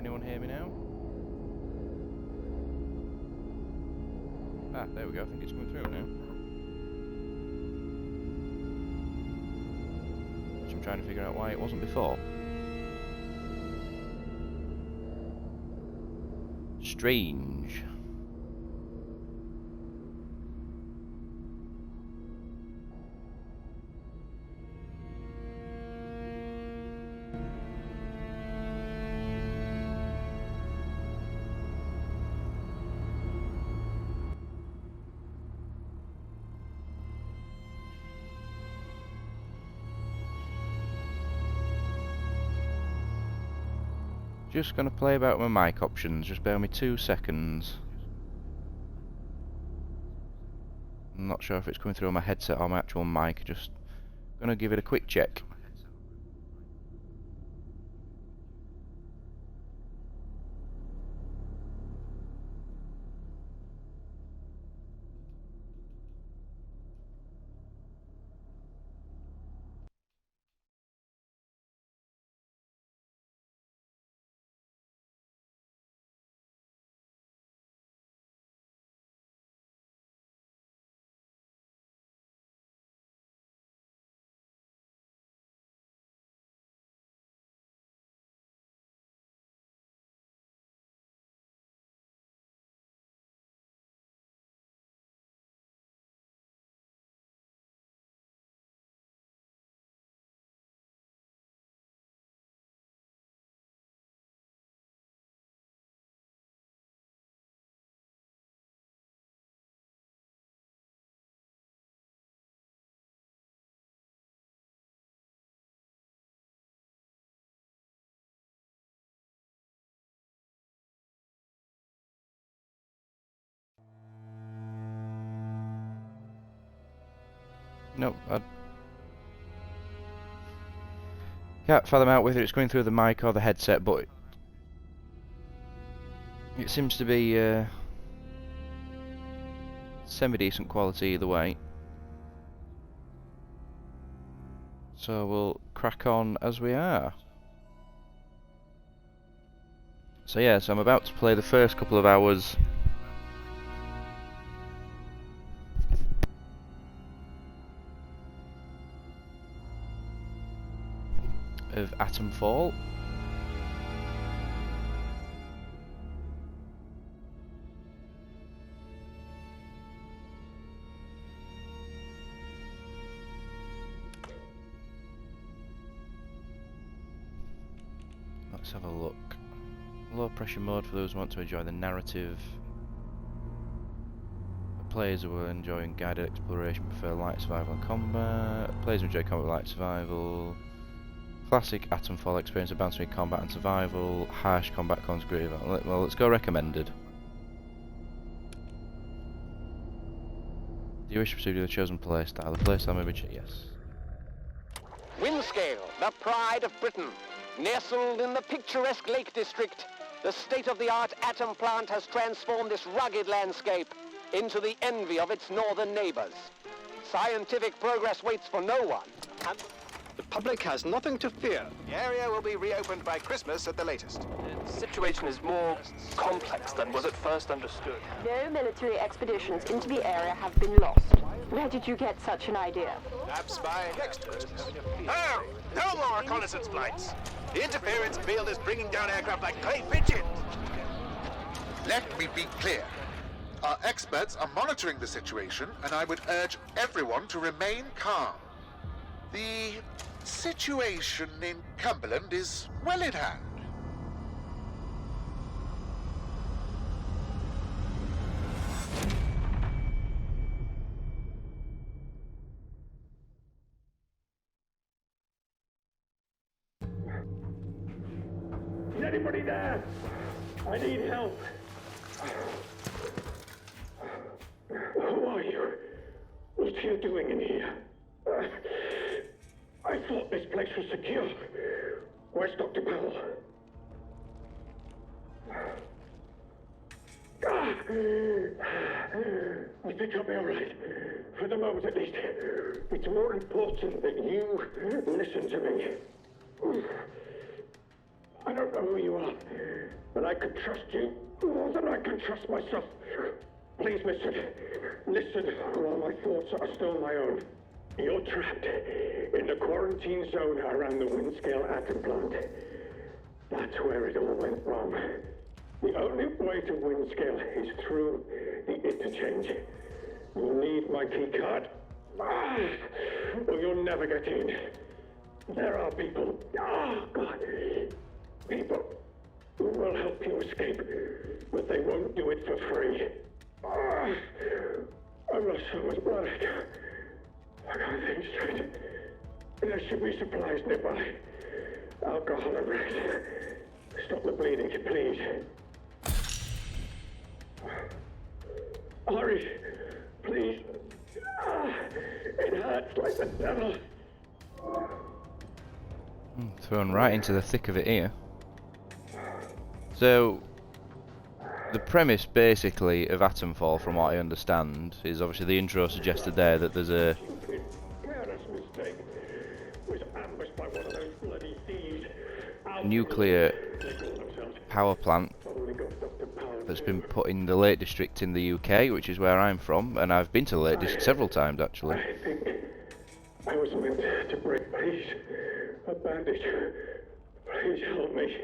anyone hear me now? Ah, there we go. I think it's coming through now. Which I'm trying to figure out why it wasn't before. Strange. Just gonna play about with my mic options, just bear with me 2 seconds. I'm not sure if it's coming through on my headset or my actual mic, just gonna give it a quick check. No, I can't fathom out whether it's going through the mic or the headset, but it seems to be semi-decent quality either way. So we'll crack on as we are. So yeah, so I'm about to play the first couple of hours of Atomfall. Let's have a look. Low pressure mode for those who want to enjoy the narrative. Players who are enjoying guided exploration prefer light survival and combat. Players who enjoy combat with light survival. Classic Atomfall experience of balancing combat and survival. Harsh combat consequences. Well, let's go recommended. Do you wish to proceed with the chosen playstyle? The playstyle may be yes. Windscale, the pride of Britain. Nestled in the picturesque Lake District, the state-of-the-art atom plant has transformed this rugged landscape into the envy of its northern neighbors. Scientific progress waits for no one, and the public has nothing to fear. The area will be reopened by Christmas at the latest. The situation is more complex than was at first understood. No military expeditions into the area have been lost. Where did you get such an idea? Perhaps by experts. Oh, no more reconnaissance flights. The interference field is bringing down aircraft like clay pigeons. Let me be clear. Our experts are monitoring the situation, and I would urge everyone to remain calm. The situation in Cumberland is well in hand. Is anybody there? I need help. Who are you? What are you doing in here? I thought this place was secure. Where's Dr. Powell? I think I'll be all right. For the moment, at least. It's more important that you listen to me. I don't know who you are, but I can trust you more than I can trust myself. Please listen. Listen, while my thoughts are still my own. You're trapped in the quarantine zone around the Windscale atom plant. That's where it all went wrong. The only way to Windscale is through the interchange. You'll need my key card. Or you'll never get in. There are people, God, people who will help you escape, but they won't do it for free. I've lost so much blood. I can't think straight. There should be supplies nearby. Alcohol and rest. Stop the bleeding, please. Hurry, please. It hurts like the devil. Thrown right into the thick of it here. So, the premise basically of Atomfall, from what I understand, is obviously the intro suggested there that there's a nuclear power plant that's been put in the Lake District in the UK, which is where I'm from, and I've been to the Lake District several times actually. I think I was meant to break. Please, a bandage. Please help me.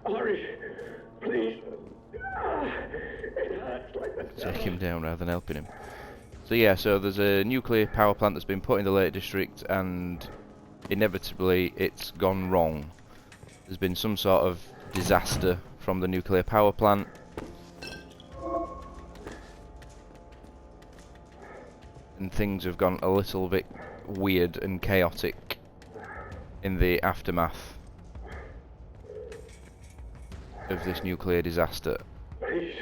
Hurry, please. It hurts like the Take him down rather than helping him. So yeah, so there's a nuclear power plant that's been put in the Lake District, and inevitably it's gone wrong. There's been some sort of disaster from the nuclear power plant. And things have gone a little bit weird and chaotic in the aftermath of this nuclear disaster. Please.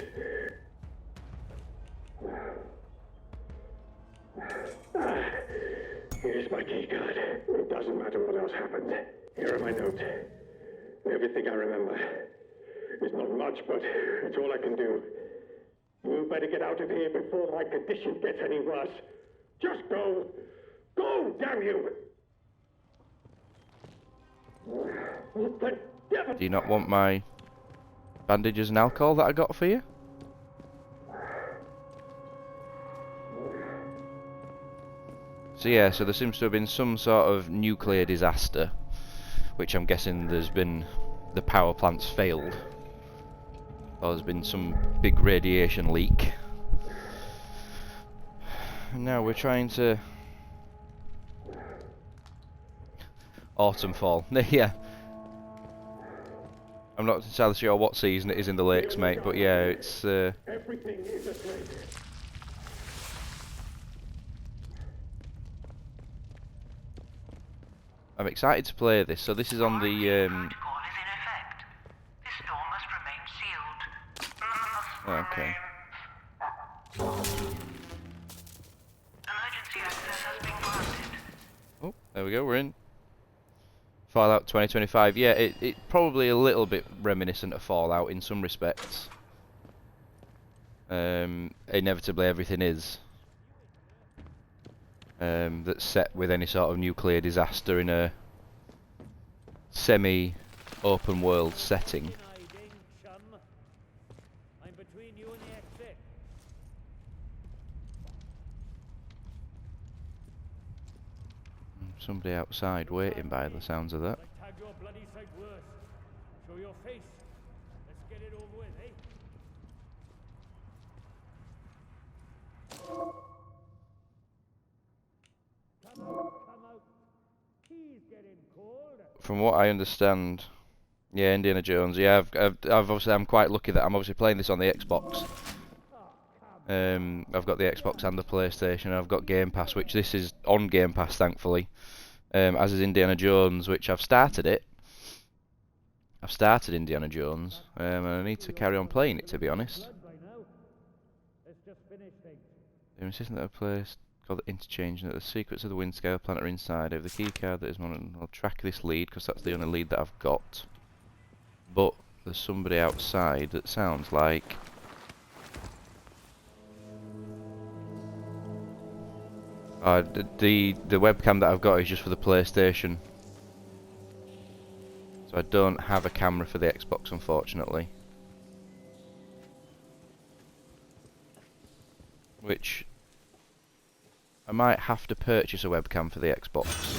Here's my key card. It doesn't matter what else happened. Here are my notes. Everything I remember. It's not much, but it's all I can do. You better get out of here before my condition gets any worse. Just go! Go, damn you! What the devil? Do you not want my bandages and alcohol that I got for you? So yeah, so there seems to have been some sort of nuclear disaster, which I'm guessing there's been, the power plant's failed, or there's been some big radiation leak. And now we're trying to... Atomfall. Yeah. I'm not entirely sure what season it is in the lakes, mate, but yeah, it's... Everything is asleep. I'm excited to play this. So this is on the... Protocol is in effect. This door must remain sealed. Okay. Emergency access has been granted. Oh, there we go, we're in. Fallout 2025. Yeah, it probably a little bit reminiscent of Fallout in some respects. Inevitably everything is. That's set with any sort of nuclear disaster in a semi-open world setting. I'm between you and the exit. Somebody outside waiting by the sounds of that. Tag your bloody sight worse. Show your face. Let's get it over with, eh? Come out. He's getting cold. From what I understand, yeah, Indiana Jones. Yeah, I've obviously, I'm quite lucky that I'm obviously playing this on the Xbox. I've got the Xbox and the PlayStation. I've got Game Pass, which this is on Game Pass, thankfully. As is Indiana Jones, which I've started it. I've started Indiana Jones, and I need to carry on playing it, to be honest. Let's just finish things. I'm insisting that a place called the Interchange and that the secrets of the Windscale planet are inside. I have the key card that is monitored. I'll track this lead because that's the only lead that I've got. But there's somebody outside that sounds like... the webcam that I've got is just for the PlayStation. So I don't have a camera for the Xbox, unfortunately. Which I might have to purchase a webcam for the Xbox.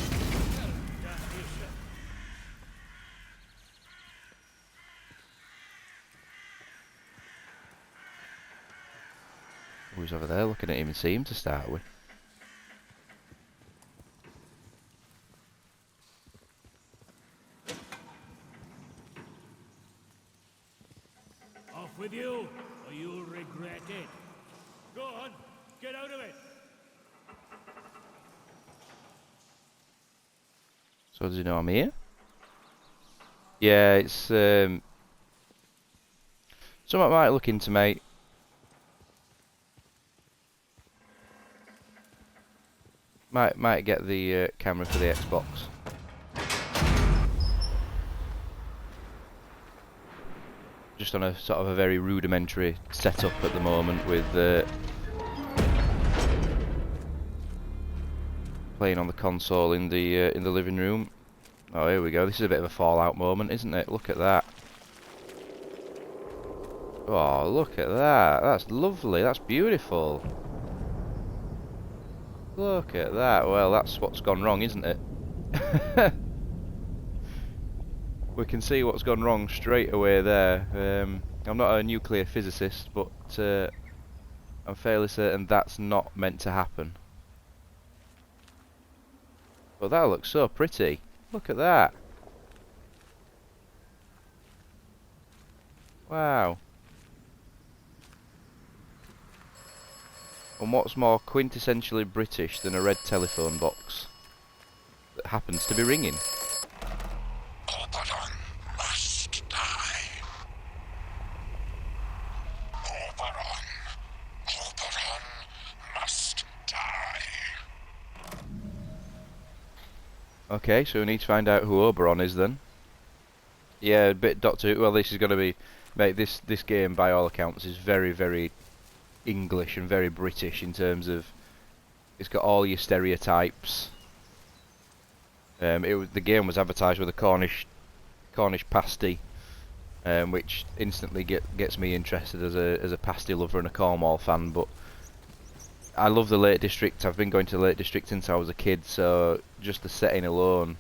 Who's over there? Looking at him and see him to start with. Off with you, or you'll regret it. Go on, get out of it. So does he know I'm here? Yeah, it's something I might look into, mate. Might get the camera for the Xbox. Just on a sort of a very rudimentary setup at the moment with playing on the console in the living room. Oh, here we go. This is a bit of a Fallout moment, isn't it? Look at that. Oh, look at that. That's lovely. That's beautiful. Look at that. Well, that's what's gone wrong, isn't it? We can see what's gone wrong straight away there. I'm not a nuclear physicist, but I'm fairly certain that's not meant to happen. But that looks so pretty. Look at that. Wow. And what's more quintessentially British than a red telephone box that happens to be ringing? Oberon must die. Oberon must die. Okay, so we need to find out who Oberon is then. Yeah, a bit Doctor Who. Well, this is going to be... Mate, this game, by all accounts, is very, very English and very British in terms of... It's got all your stereotypes. The game was advertised with a Cornish pasty, which instantly gets me interested as a pasty lover and a Cornwall fan. But I love the Lake District. I've been going to the Lake District since I was a kid, so just the setting alone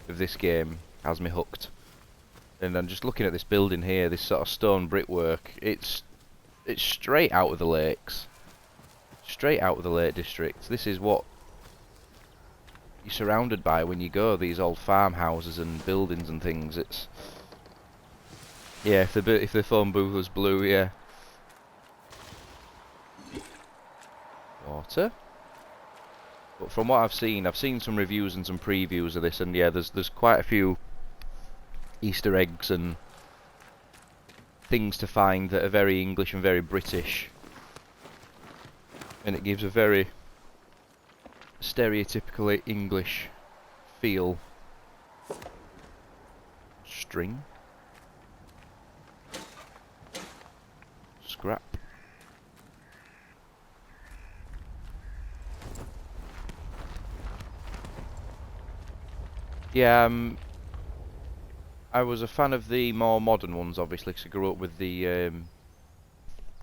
of this game has me hooked. And I'm just looking at this building here, this sort of stone brickwork. It's straight out of the lakes, straight out of the Lake District. This is what you're surrounded by when you go, these old farmhouses and buildings and things. It's yeah, if the phone booth was blue, yeah. Water. But from what I've seen some reviews and some previews of this, and yeah, there's quite a few Easter eggs and things to find that are very English and very British, and it gives a very stereotypically English feel. String. Scrap. Yeah, I was a fan of the more modern ones, obviously, because I grew up with the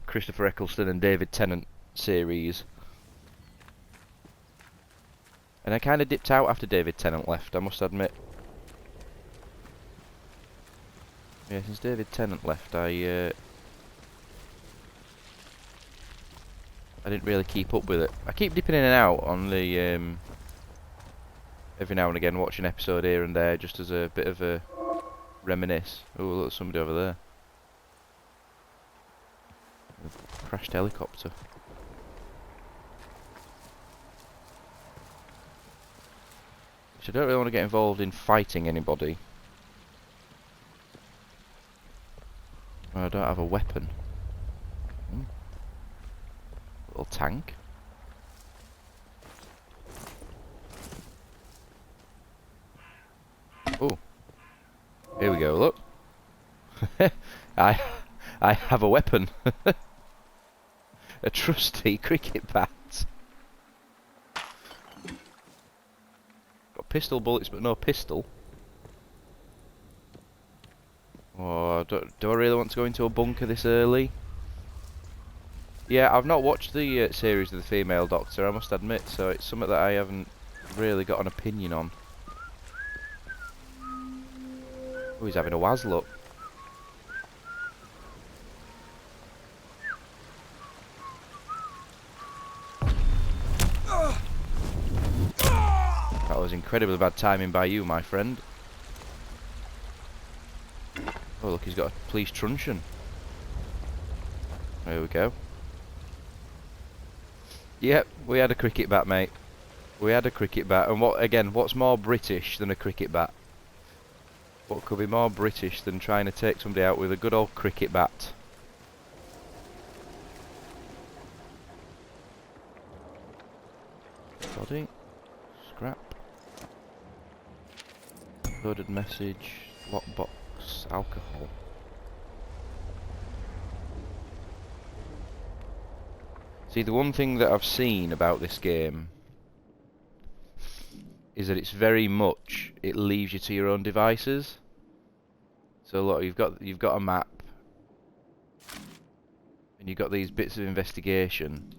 Christopher Eccleston and David Tennant series. And I kind of dipped out after David Tennant left, I must admit. Yeah, since David Tennant left, I didn't really keep up with it. I keep dipping in and out on the every now and again, watch an episode here and there, just as a bit of a reminisce. Oh, look, there's somebody over there. A crashed helicopter. So I don't really want to get involved in fighting anybody. Oh, I don't have a weapon. Little tank. Oh, here we go. Look, I have a weapon. A trusty cricket bat. Got pistol bullets, but no pistol. Oh, do I really want to go into a bunker this early? Yeah, I've not watched the series of the female Doctor, I must admit, so it's something that I haven't really got an opinion on. Oh, he's having a waz look. That was incredibly bad timing by you, my friend. Oh, look, he's got a police truncheon. There we go. Yep, we had a cricket bat, mate. We had a cricket bat. And what's more British than a cricket bat? What could be more British than trying to take somebody out with a good old cricket bat? Body. Scrap. Coded message. Lockbox. Alcohol. See, the one thing that I've seen about this game is that it's very much, it leaves you to your own devices. So look, you've got a map, and you've got these bits of investigation,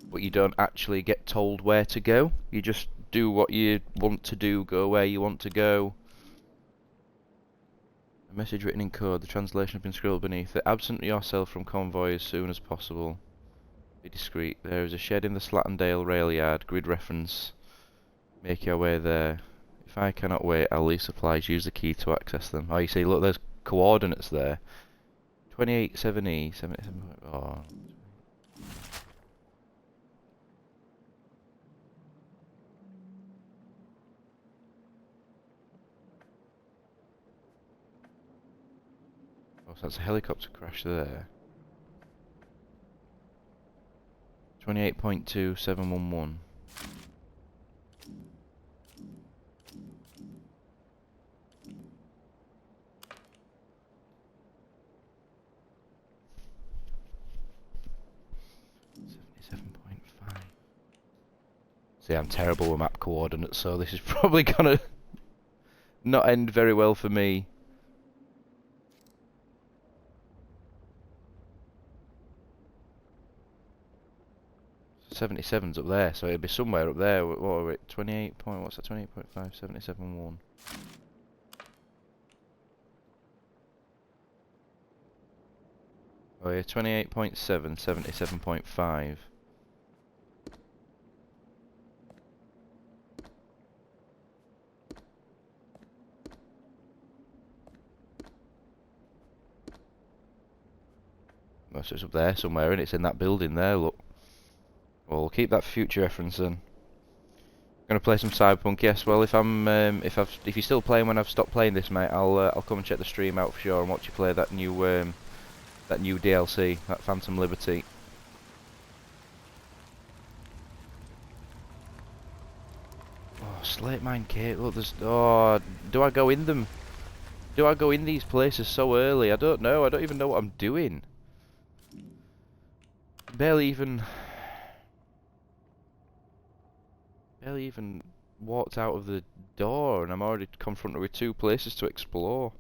but you don't actually get told where to go. You just do what you want to do, go where you want to go. A message written in code, the translation has been scribbled beneath it. Absent yourself from convoy as soon as possible. Be discreet. There is a shed in the Slattendale rail yard. Grid reference. Make your way there. If I cannot wait, I'll leave supplies. Use the key to access them. Oh, you see, look, there's coordinates there. 287E, 77. Oh. Oh, so that's a helicopter crash there. 28.2711. See, I'm terrible with map coordinates, so this is probably gonna not end very well for me. So 77's up there, so it'll be somewhere up there. What are we? 28 point. What's that? 28.5. 77.1. Oh yeah, 28.7. 77.5. So it's up there somewhere, and it's in that building there. Look. Well, we'll keep that for future reference then. Gonna play some Cyberpunk. Yes. Well, if you're still playing when I've stopped playing this, mate, I'll come and check the stream out for sure and watch you play that new DLC, that Phantom Liberty. Oh, Slate Mine Cave. Look, there's. Oh, do I go in them? Do I go in these places so early? I don't know. I don't even know what I'm doing. Barely even walked out of the door, and I'm already confronted with two places to explore.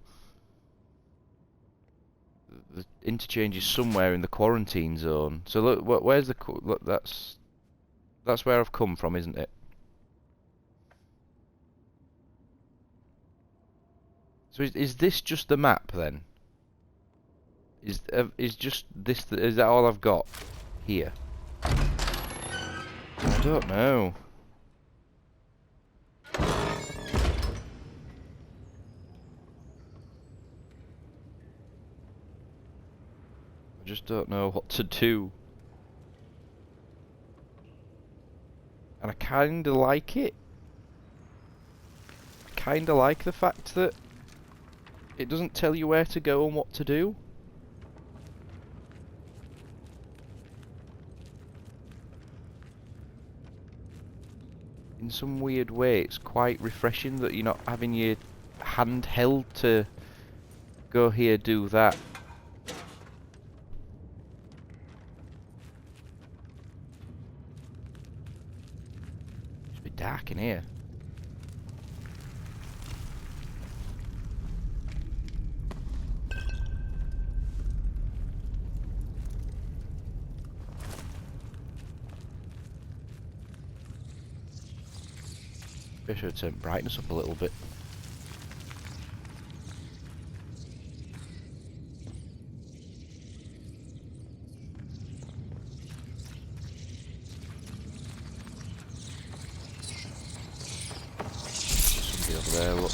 The interchange is somewhere in the quarantine zone. So look, where's the look? That's where I've come from, isn't it? So is this just the map then? Is just this? Is that all I've got here? I don't know. I just don't know what to do. And I kinda like it. I kinda like the fact that it doesn't tell you where to go and what to do. In some weird way, it's quite refreshing that you're not having your hand held to go here, do that. It's a bit dark in here. I should turn brightness up a little bit. Somebody over there, look.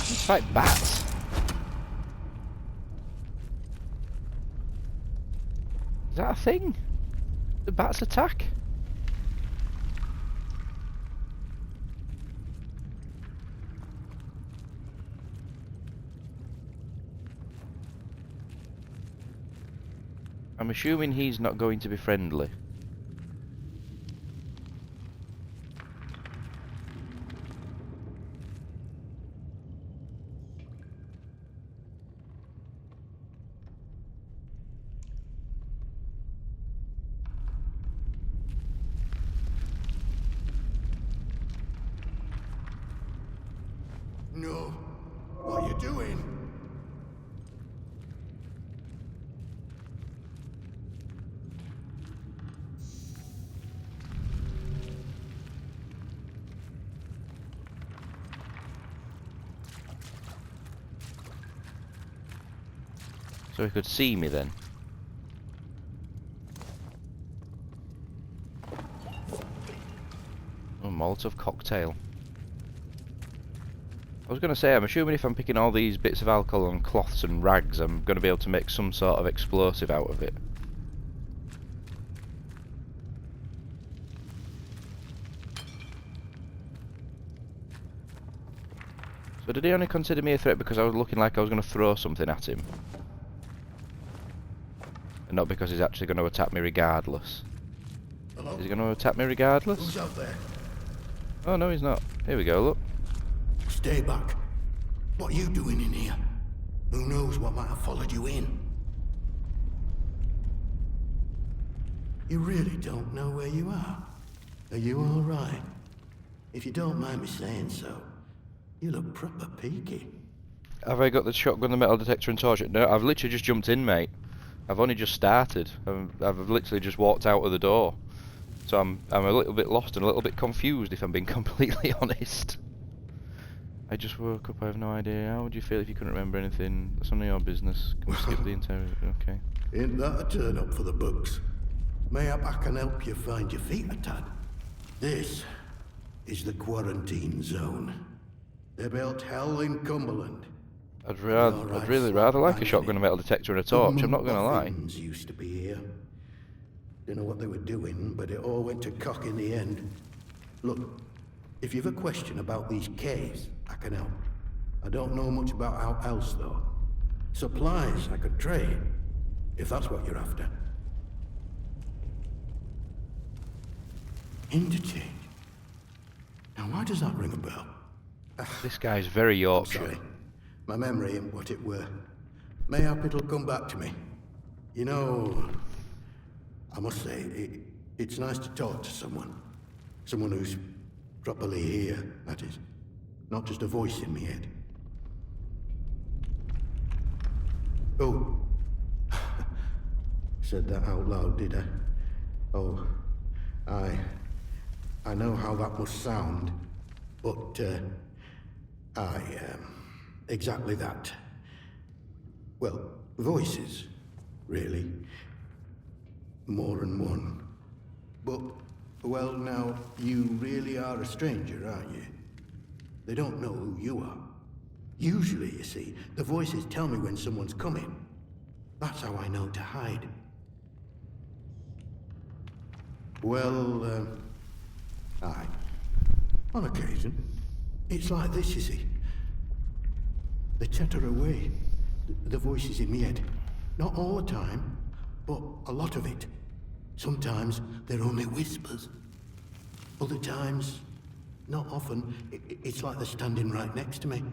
It's like bats. Is that a thing? The bats attack? I'm assuming he's not going to be friendly. No. What are you doing? So he could see me then. Oh, Molotov cocktail. I was going to say, I'm assuming if I'm picking all these bits of alcohol and cloths and rags, I'm going to be able to make some sort of explosive out of it. So did he only consider me a threat because I was looking like I was going to throw something at him? And not because he's actually going to attack me regardless? Hello? Is he going to attack me regardless? Who's out there? Oh no, he's not. Here we go, look. Stay back. What are you doing in here? Who knows what might have followed you in? You really don't know where you are. Are you all right? If you don't mind me saying so, you look proper peaky. Have I got the shotgun, the metal detector and torch? No, I've literally just jumped in, mate. I've only just started. I've literally just walked out of the door. So I'm a little bit lost and a little bit confused, if I'm being completely honest. I just woke up, I have no idea. How would you feel if you couldn't remember anything? That's none of your business. Can we skip the entire... Okay. Ain't that a turn up for the books? Mayhap I can help you find your feet a tad. This is the quarantine zone. They built hell in Cumberland. I'd really rather like a shotgun, a metal detector and a torch, I'm not going to lie. Things used to be here. Don't know what they were doing, but it all went to cock in the end. Look, if you've a question about these caves, I can help. I don't know much about how else, though. Supplies I could trade, if that's what you're after. Interchange? Now, why does that ring a bell? This guy's very Yorkshire. Sorry. My memory ain't what it were. Mayhap it'll come back to me. You know, I must say, it's nice to talk to someone. Someone who's properly here, that is. Not just a voice in my head. Oh. Said that out loud, did I? Oh, I know how that must sound, but, exactly that. Well, voices, really. More than one. But, well, now, you really are a stranger, aren't you? They don't know who you are. Usually, you see, the voices tell me when someone's coming. That's how I know to hide. Well, aye. On occasion. It's like this, you see. They chatter away. The voices in my head. Not all the time, but a lot of it. Sometimes they're only whispers. Other times, not often, it's like they're standing right next to me.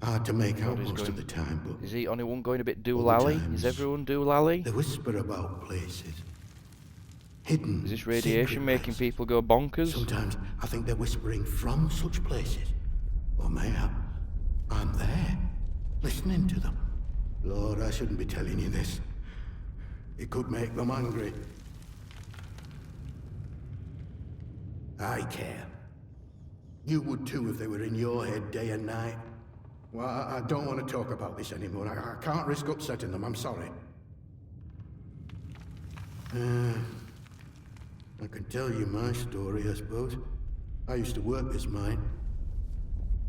Hard to make out most of the time, but... Is he only one going a bit doolally? Is everyone doolally? They whisper about places. Hidden. Is this radiation making people go bonkers? Sometimes I think they're whispering from such places. Or mayhap I'm there, listening to them. Lord, I shouldn't be telling you this. It could make them angry. I care. You would too if they were in your head day and night. Well, I don't want to talk about this anymore. I can't risk upsetting them, I'm sorry. I can tell you my story, I suppose. I used to work this mine.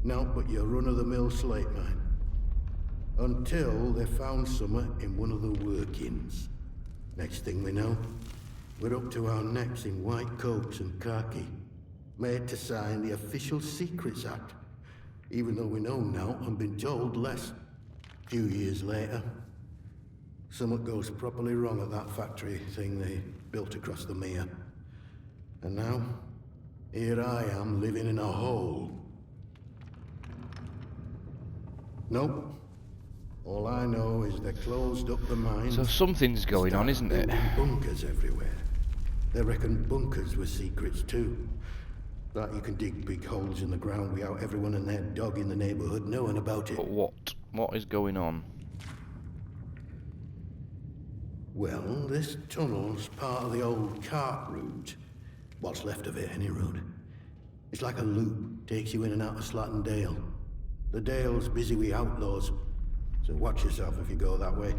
No, but your run-of-the-mill slate mine. Until they found something in one of the workings. Next thing we know, we're up to our necks in white coats and khaki. Made to sign the Official Secrets Act. Even though we know now and been told less. A few years later, something goes properly wrong at that factory thing they built across the mere. And now, here I am living in a hole. Nope. All I know is they closed up the mines. So something's going on, isn't it? Building bunkers everywhere. They reckon bunkers were secrets too. That you can dig big holes in the ground without everyone and their dog in the neighborhood knowing about it. But what? What is going on? Well, this tunnel's part of the old cart route. What's left of it, any road. It's like a loop, takes you in and out of Slatton Dale. The Dale's busy with outlaws, so watch yourself if you go that way.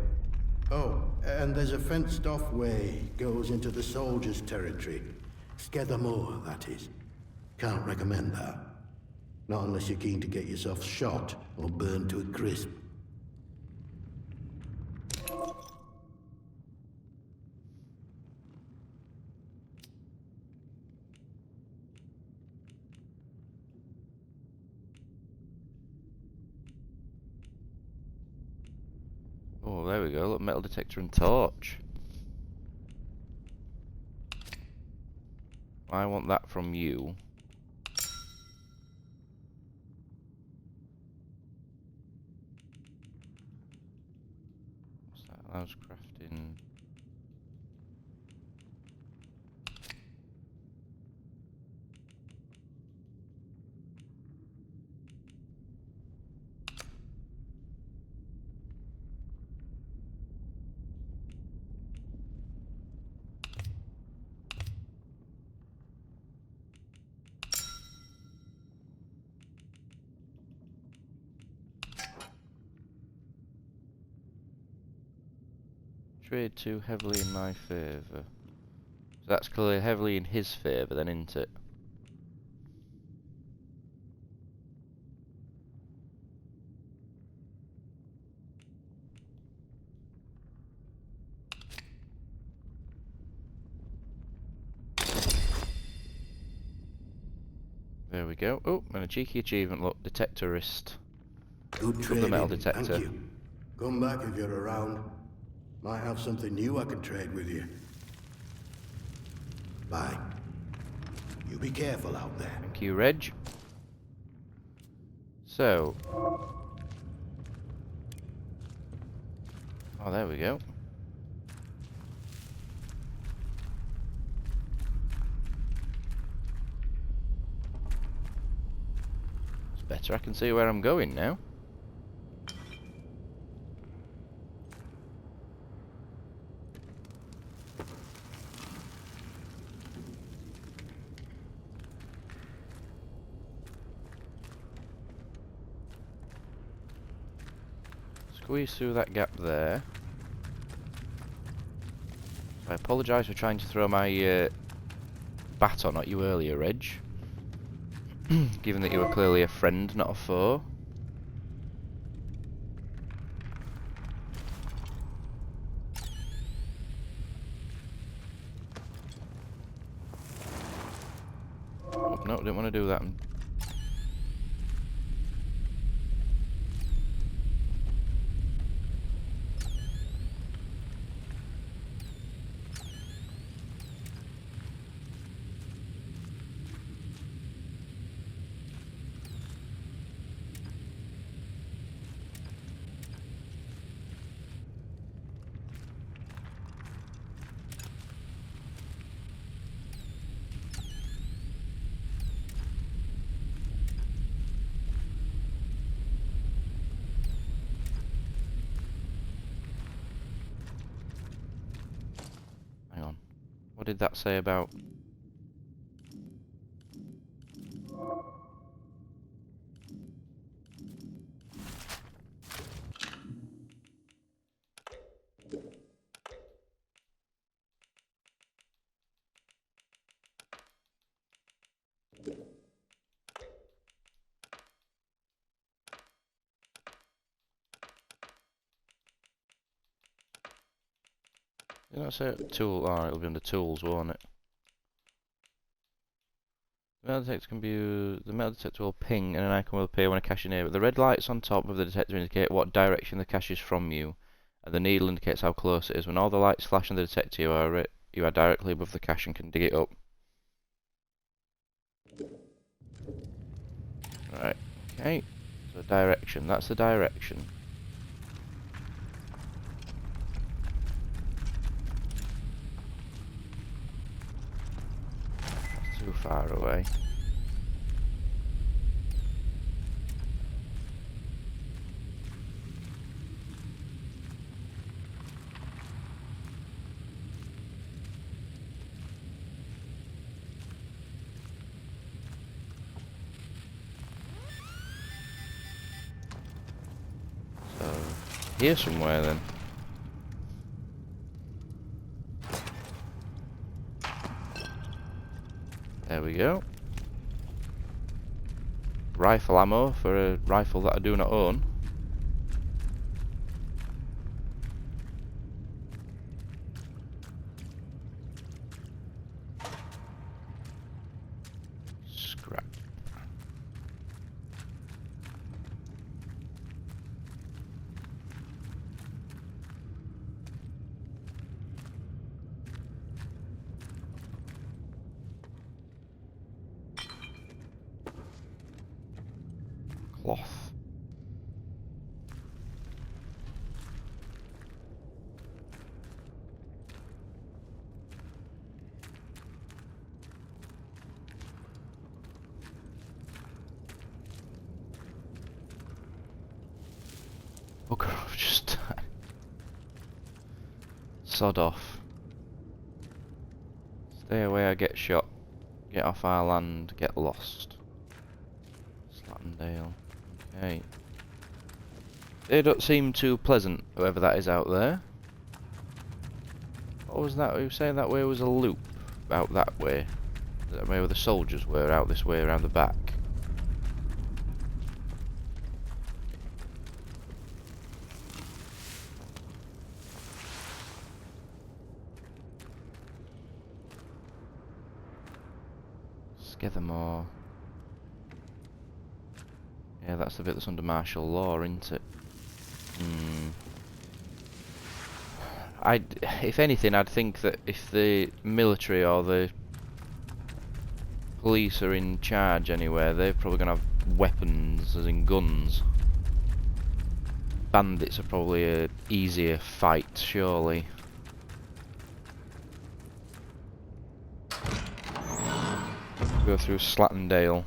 Oh, and there's a fenced-off way, goes into the soldiers' territory. Skethermore, that is. Can't recommend that. Not unless you're keen to get yourself shot or burned to a crisp. Oh, there we go. Look, metal detector and torch. I want that from you. What's that? Allows crafting. Trade too heavily in my favour. So that's clearly heavily in his favour then, isn't it? There we go. Oh, and a cheeky achievement, look, detectorist. Good From the metal trading, detector. thank you. Come back if you're around. Might have something new I can trade with you. Bye. You be careful out there. Thank you, Reg. So. Oh, there we go. It's better. I can see where I'm going now. Squeeze through that gap there. I apologise for trying to throw my baton at you earlier, Reg. Given that you were clearly a friend, not a foe. Oh, no, didn't want to do that. What did that say about... Did I say tool? Oh, it'll be under tools, won't it? The metal detector can be the metal detector will ping and an icon will appear when a cache is near. The red lights on top of the detector indicate what direction the cache is from you, and the needle indicates how close it is. When all the lights flash on the detector, you are directly above the cache and can dig it up. Right. Okay. So direction. That's the direction. That's too far away. So here somewhere then. There we go. Rifle ammo for a rifle that I do not own. Scrap. Cloth. Bugger off, just sod off. Stay away, I get shot. Get off our land, get lost. Slattendale. Okay. They don't seem too pleasant, whoever that is out there. What was that? You were saying that way was a loop? Out that way? That way where the soldiers were, out this way around the back. Skethermore. Yeah, that's the bit that's under martial law, isn't it? If anything, I'd think that if the military or the police are in charge anywhere, they're probably going to have weapons, as in guns. Bandits are probably a easier fight, surely. Go through Slattendale.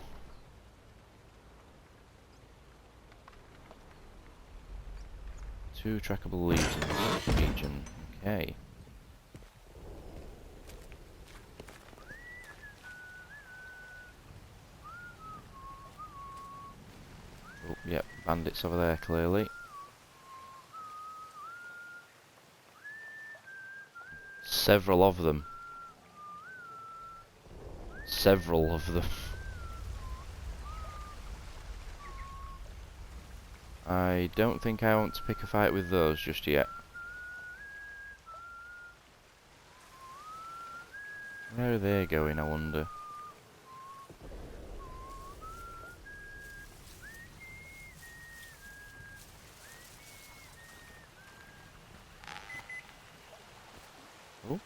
Two trackable leads in this region. Okay. Oh, yep, bandits over there clearly. Several of them. Several of them. I don't think I want to pick a fight with those just yet. Where are they going, I wonder? Oh.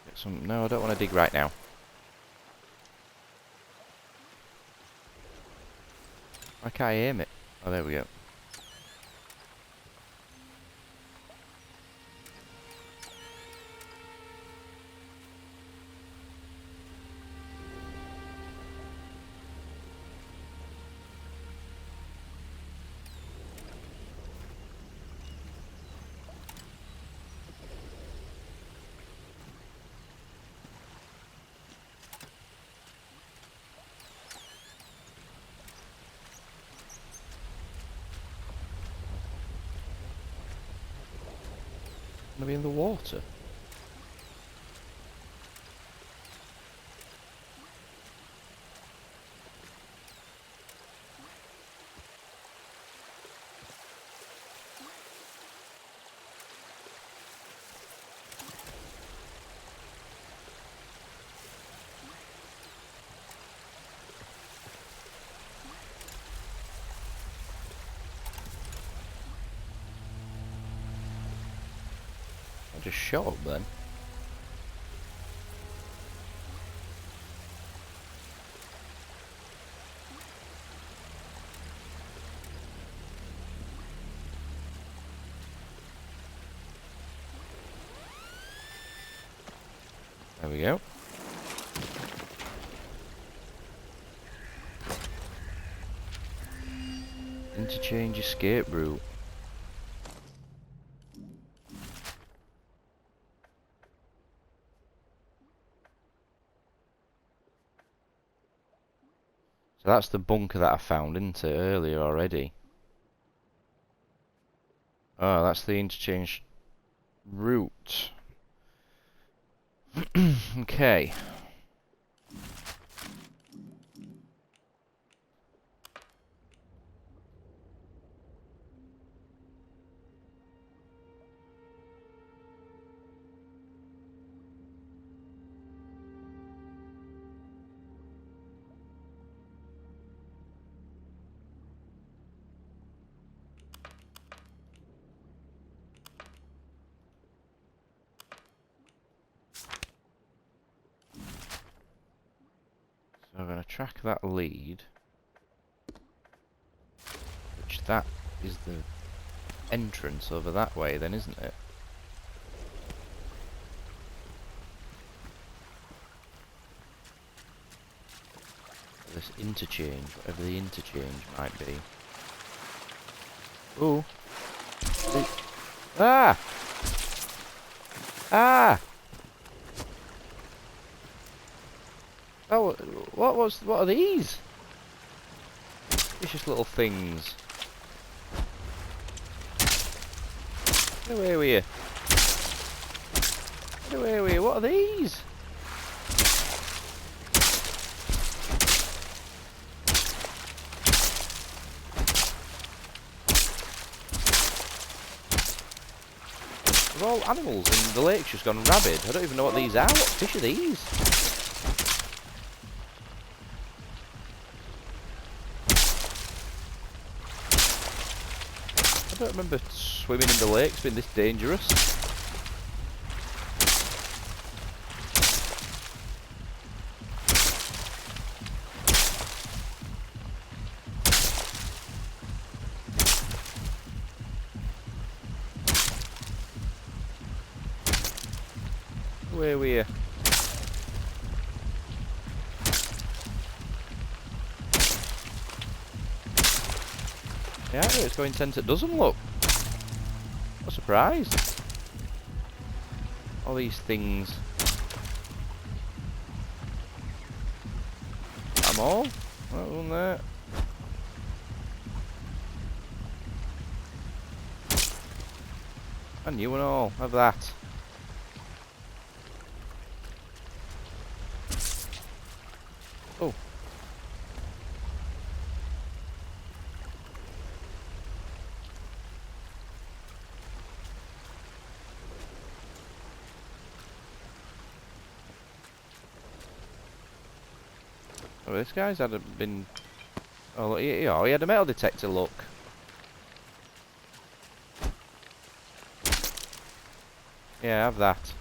Get some... No, I don't want to dig right now. Why can't I aim it? Oh, there we go. Maybe in the water. I just shot up then. There we go. Interchange escape route. So that's the bunker that I found, isn't it, earlier already? Oh, that's the interchange route. Okay. So I'm going to track that lead. Which that is the entrance over that way then, isn't it? This interchange, whatever the interchange might be. Ooh. Ah! Ah! Oh, what are these? Vicious little things. Get away with you. Get away with you. What are these? They're all animals and the lake's just gone rabid. I don't even know what these are. What fish are these? I don't remember swimming in the lakes being this dangerous. Where were you? Yeah, it's going 10 to dozen, look. What a surprise. All these things. I'm all. That one there. And you and all. Have that. Oh. Oh, this guy's been. Oh, look, he had a metal detector, look. Yeah, have that.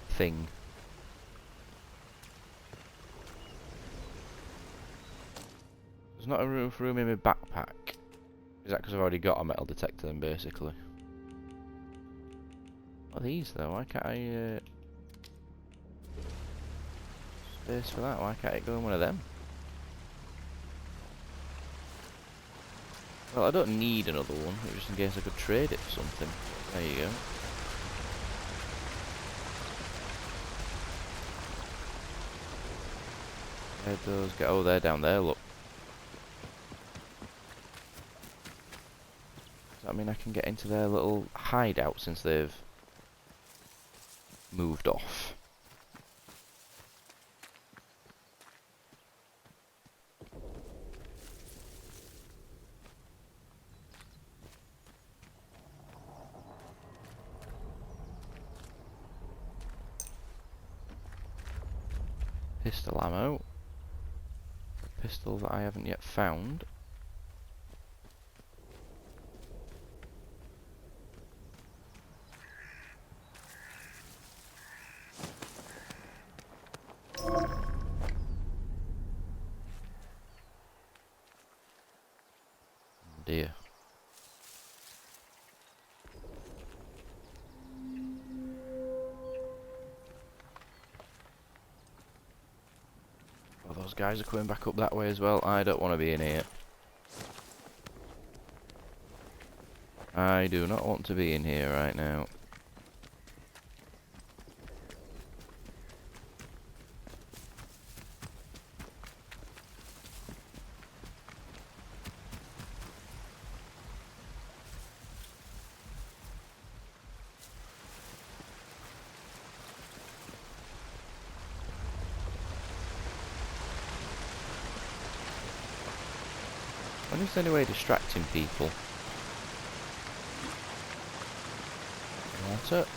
Thing. There's not enough room in my backpack. Is that because I've already got a metal detector then, basically? What are these, though? Why can't I, space for that? Why can't it go in one of them? Well, I don't need another one, just in case I could trade it for something. There you go. Where'd those go? Oh, they're down there, look. mean I can get into their little hideout since they've moved off. Pistol ammo. A pistol that I haven't yet found. Dear. Oh, those guys are coming back up that way as well. I don't want to be in here. I do not want to be in here right now. I wonder if there's any way of distracting people. That's it.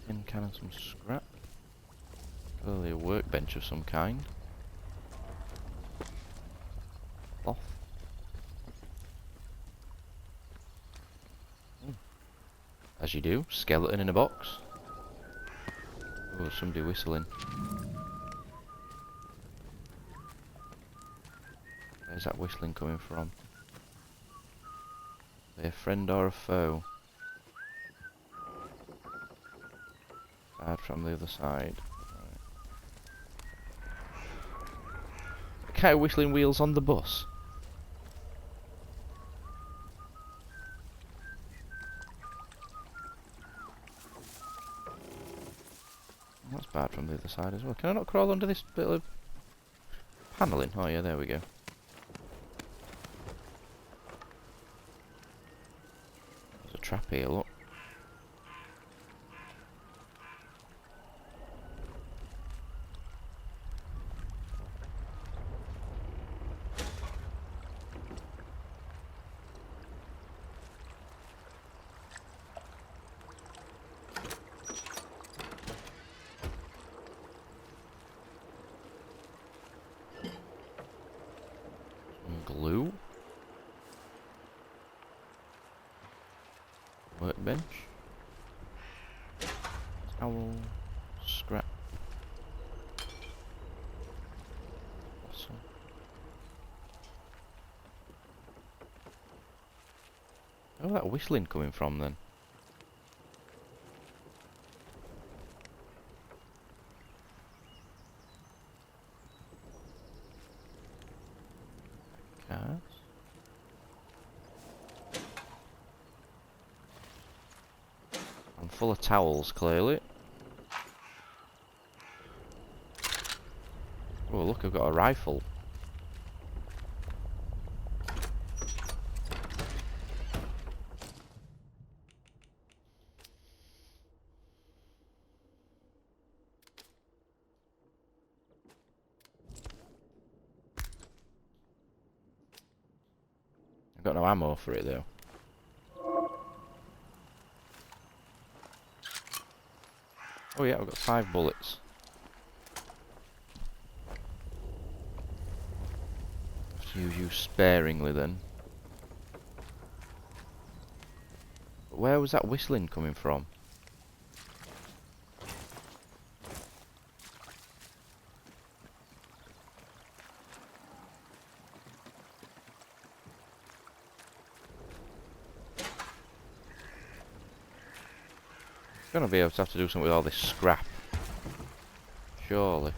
Tin can and some scrap. Clearly a workbench of some kind. Cloth. As you do, skeleton in a box. Oh, somebody whistling. Where's that whistling coming from? Are they a friend or a foe? Bad from the other side. Right. Kind of whistling wheels on the bus. That's bad from the other side as well. Can I not crawl under this bit of panelling? Oh yeah, there we go. There's a trap here, look. Glue. Workbench. Towel. Scrap. Awesome. Where's that whistling coming from then? Cards. I'm full of towels, clearly. Oh look, I've got a rifle. I've got no ammo for it though. Oh yeah, I've got 5 bullets. Have to use you sparingly then. But where was that whistling coming from? Gonna be able to have to do something with all this scrap. Surely.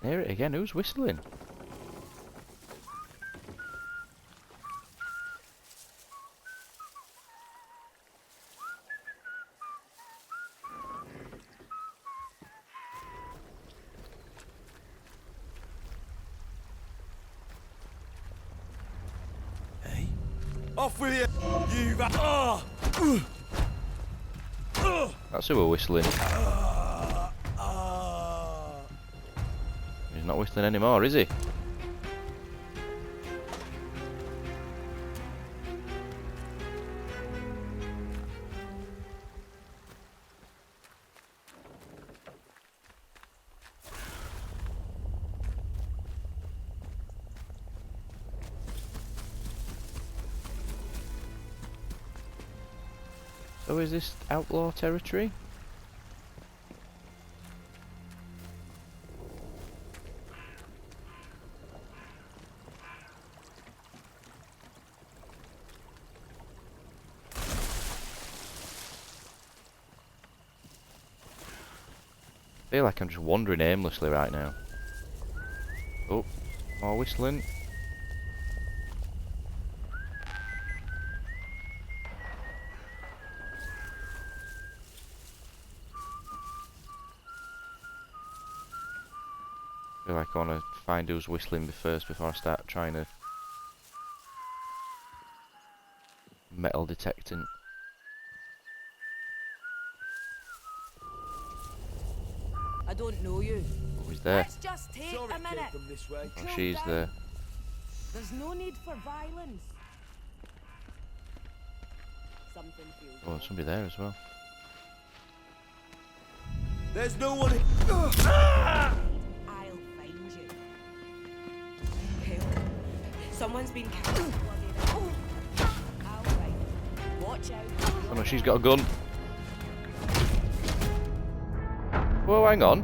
Hear it again, who's whistling? Off with you! You've... That's who we're whistling. He's not whistling anymore, is he? So is this outlaw territory? I feel like I'm just wandering aimlessly right now. Oh, more whistling. I feel like I want to find who's whistling first before I start trying to metal detecting. I don't know you. Oh, he's there. Let's just take a minute. Oh, Cool she's down. there. There's no need for violence. Something feels Oh, there's somebody there as well. There's no one... I'll find you. Help. Someone's been killed. I'll find you. Watch out. Oh no, she's got a gun. Whoa, hang on.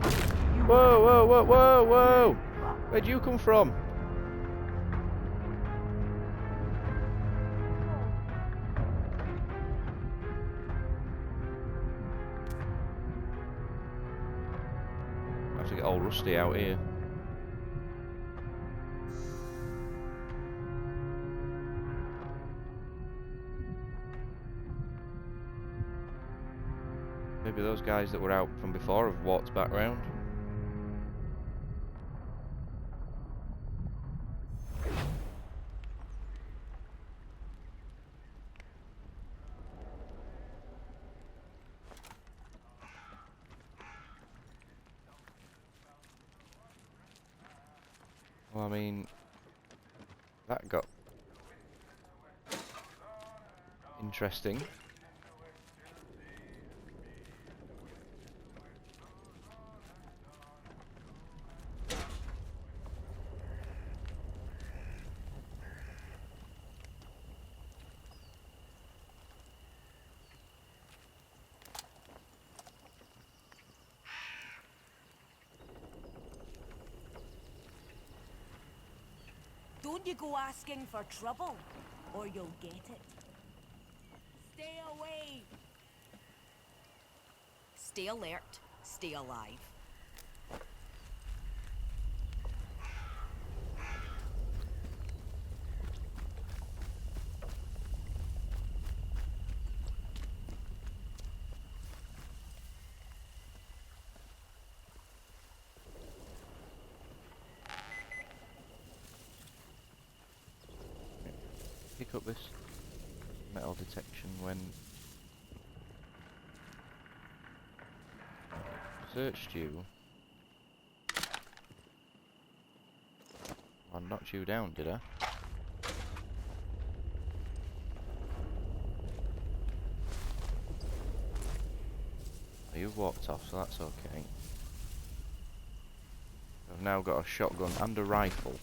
Whoa, whoa, whoa, whoa, whoa! Where'd you come from? I have to get all rusty out here. Maybe those guys that were out from before have walked back round. Well, I mean, that got interesting. Don't you go asking for trouble, or you'll get it. Stay away. Stay alert. Stay alive. Pick up this metal detection when searched you. I knocked you down, did I? Are you walked off, so that's okay. I've now got a shotgun and a rifle.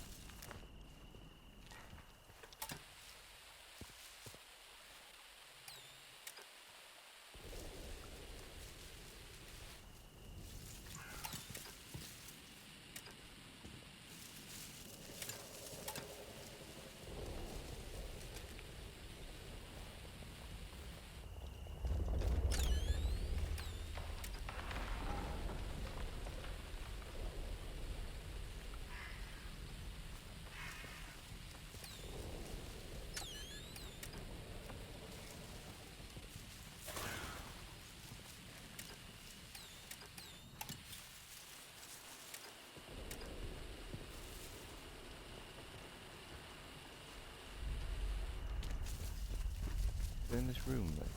In this room then.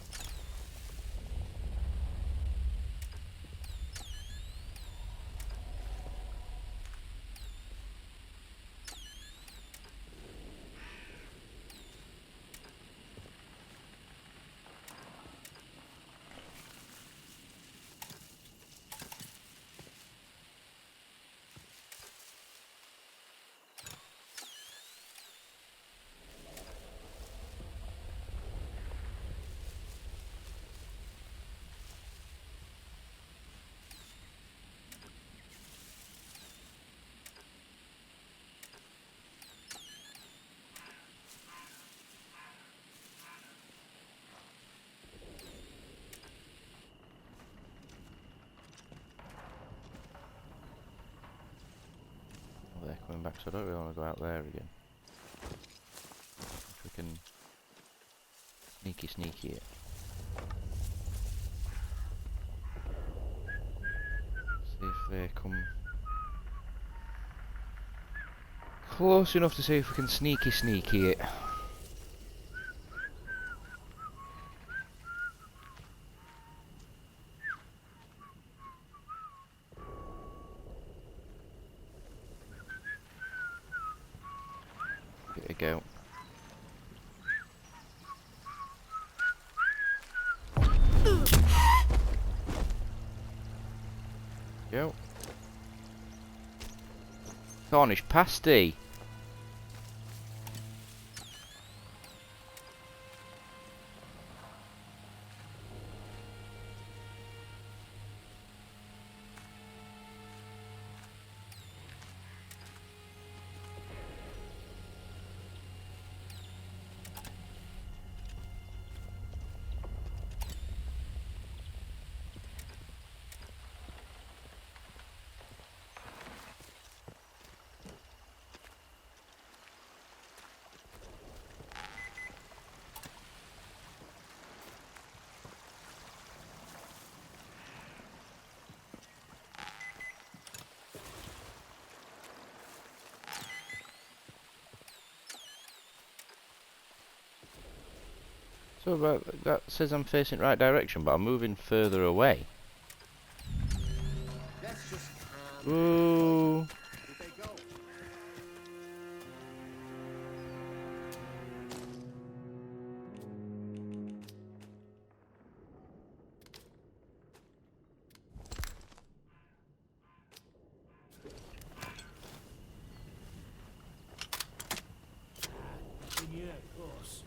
They're coming back, so I don't really want to go out there again. If we can sneaky it. See if they come close enough to see if we can sneaky it. Give it a go. Go. Cornish pasty. So that says I'm facing the right direction, but I'm moving further away. Ooh. Yeah, of course.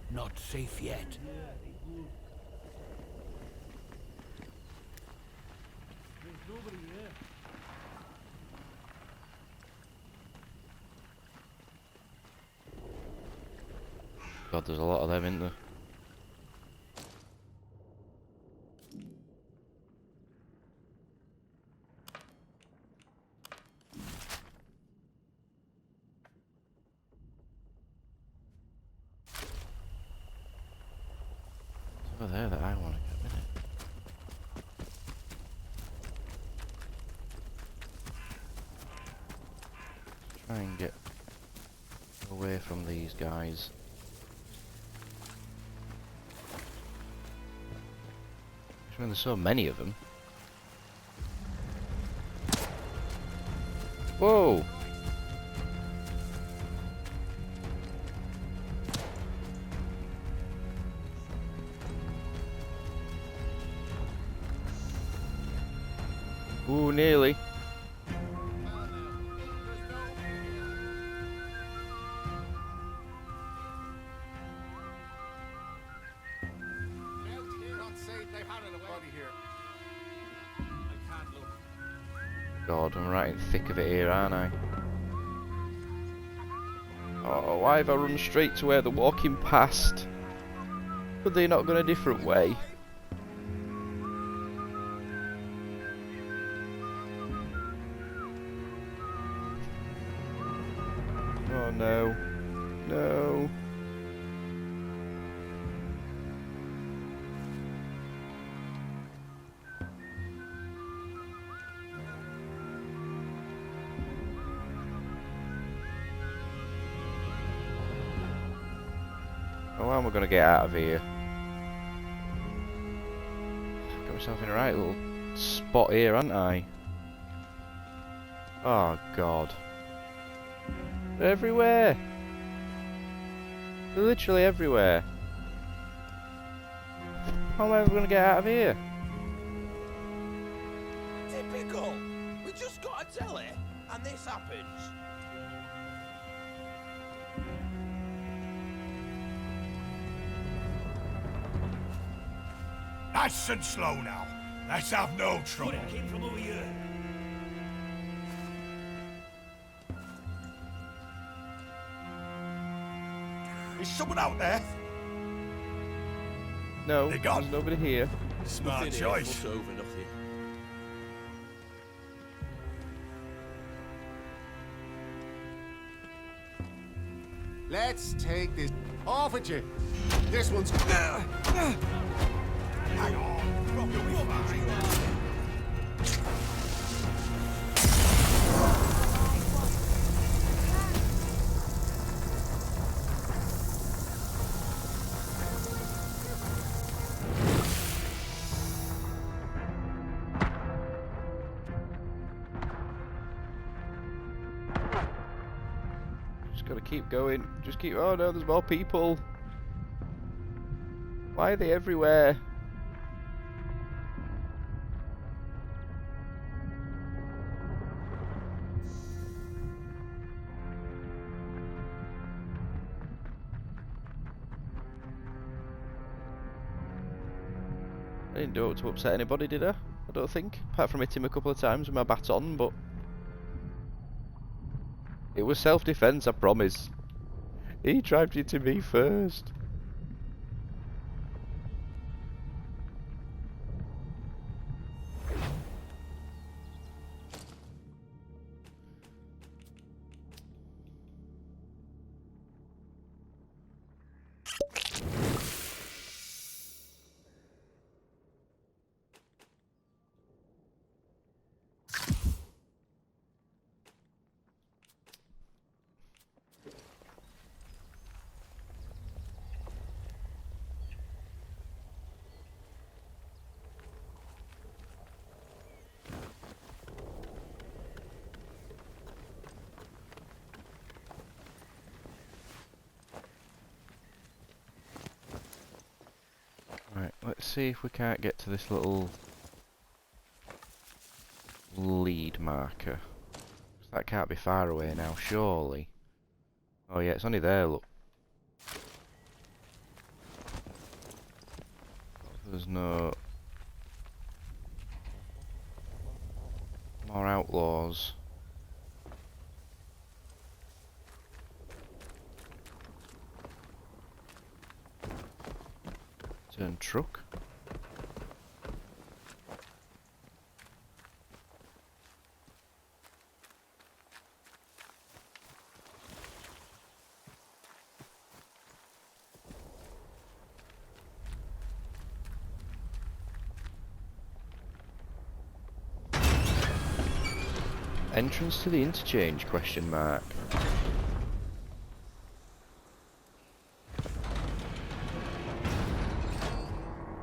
Not safe yet. There's nobody there. God, there's a lot of them, isn't there? It's over there that I want to get, isn't it? Try and get away from these guys. I mean, there's so many of them. Whoa! Ooh, nearly. God, I'm right in the thick of it here, aren't I? Oh, why have I run straight to where they're walking past? Could they not gone a different way? Oh no. No. Oh, how am I going to get out of here? Got myself in a right little spot here, haven't I? Oh, God. They're everywhere. They're literally everywhere. How am I ever going to get out of here? Typical! We just got a telly, and this happens. Nice and slow now. Let's have no trouble. It came from over here. Is someone out there? No, They're gone. there's nobody here. Smart choice. Over nothing. Let's take this off at you. This one's. Hang on. You'll be fine. Just gotta keep going. Just keep. Oh no, there's more people. Why are they everywhere? I didn't do it to upset anybody, did I? I don't think. Apart from hitting him a couple of times with my baton, but it was self-defense, I promise. He tried to hit me first. Right, let's see if we can't get to this little lead marker. 'Cause that can't be far away now, surely. Oh yeah, it's only there, look. There's no more outlaws. Turn truck. Entrance to the interchange, question mark.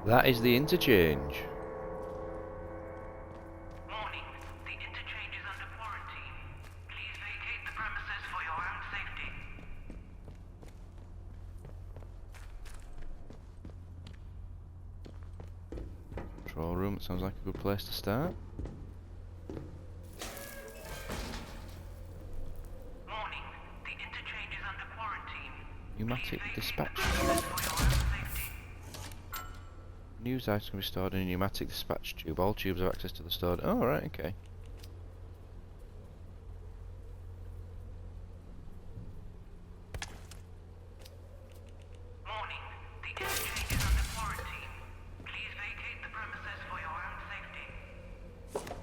That is the interchange. Warning, the interchange is under quarantine. Please vacate the premises for your own safety. Control room, it sounds like a good place to start. Pneumatic dispatch. News items can be stored in a pneumatic dispatch tube. All tubes have access to the stored. Oh, right, okay. Warning. The interchange is under quarantine. Please vacate the premises for your own safety.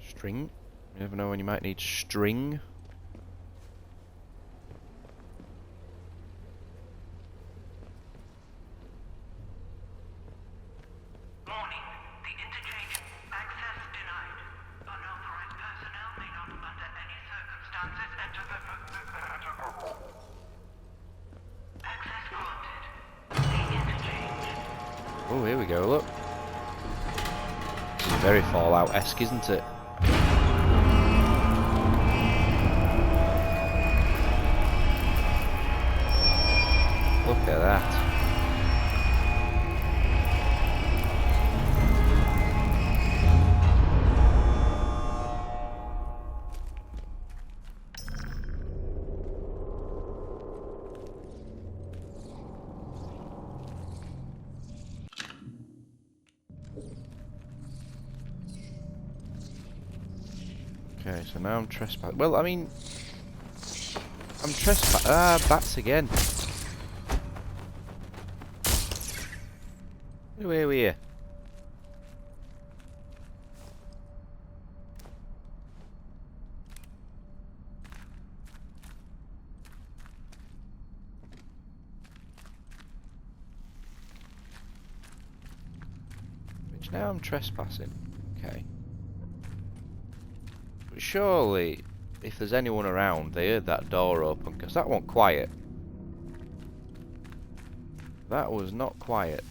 String. You never know when you might need string. Warning. The interchange access denied. Unauthorized personnel may not under any circumstances enter the... Access granted. The interchange. Oh, here we go, look. This is very Fallout-esque, isn't it? Look at that. Okay, so now I'm trespassing. Well, I mean, I'm trespassing. Ah, bats again. Get away with you. Which now I'm trespassing. Okay. But surely, if there's anyone around, they heard that door open, because that wasn't quiet. That was not quiet.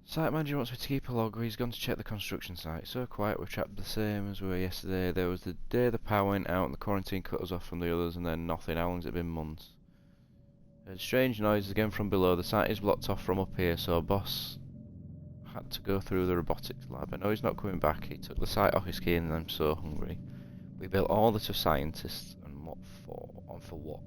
Site manager wants me to keep a log where he's gone to check the construction site. So quiet, we're trapped the same as we were yesterday. There was the day the power went out and the quarantine cut us off from the others, and then nothing. How long's it been? Months. Heard strange noises again from below. The site is blocked off from up here, so boss had to go through the robotics lab. I know he's not coming back. He took the site off his key and I'm so hungry. We built all this for scientists, and what for? And for what?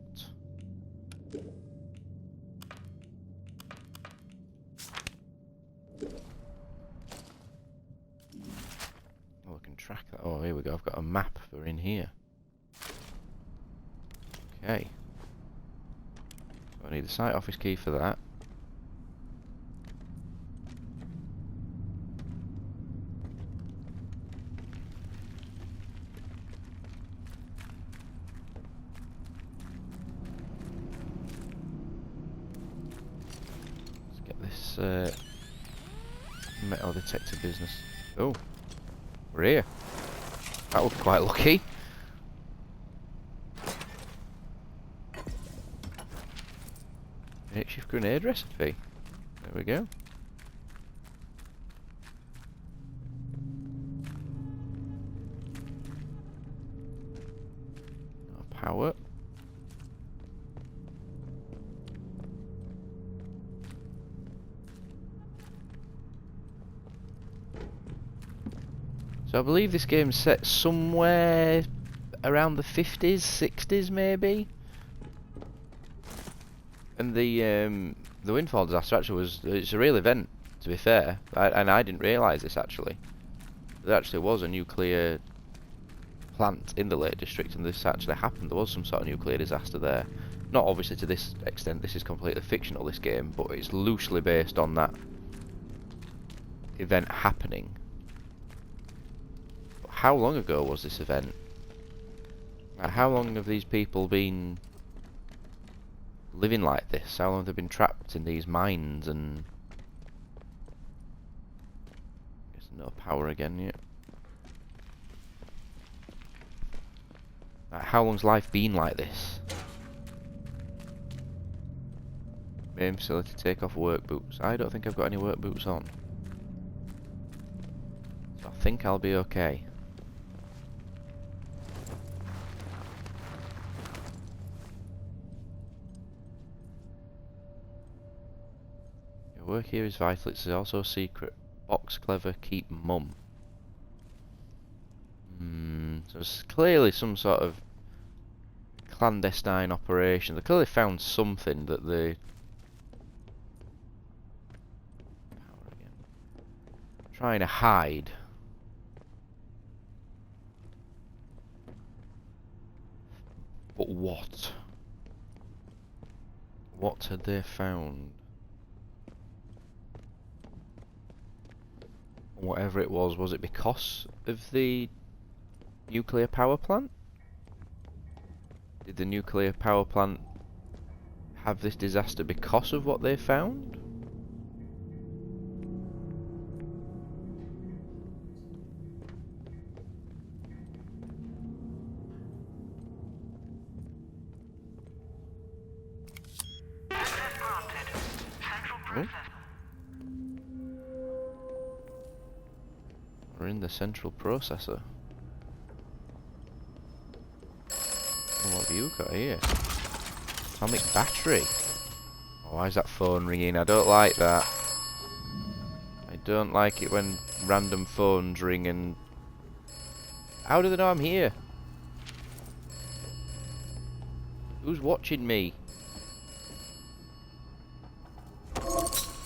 Oh, we can track that. Oh, here we go. I've got a map for in here. Okay. So I need the site office key for that. Let's get this metal detector business. Oh. We're here. That was quite lucky. Makeshift grenade recipe. There we go. Power. So I believe this game's set somewhere around the 50s, 60s maybe. And the Windfall disaster actually it's a real event, to be fair. And I didn't realise this actually. There actually was a nuclear plant in the Lake District, and this actually happened. There was some sort of nuclear disaster there. Not obviously to this extent, this is completely fictional, this game, but it's loosely based on that event happening. How long ago was this event? How long have these people been living like this? How long have they been trapped in these mines? And No power again yet. Like, how long's life been like this? Main facility, take off work boots. I don't think I've got any work boots on. So I think I'll be okay. Your work here is vital. It's also a secret. Box clever, keep mum. So it's clearly some sort of clandestine operation. They clearly found something that they... Power again. Trying to hide. But what? What had they found? Whatever it was it because of the nuclear power plant? Did the nuclear power plant have this disaster because of what they found? Oh. We're in the central processor. What have you got here? Atomic battery. Oh, why is that phone ringing? I don't like that. I don't like it when random phones ring and... How do they know I'm here? Who's watching me?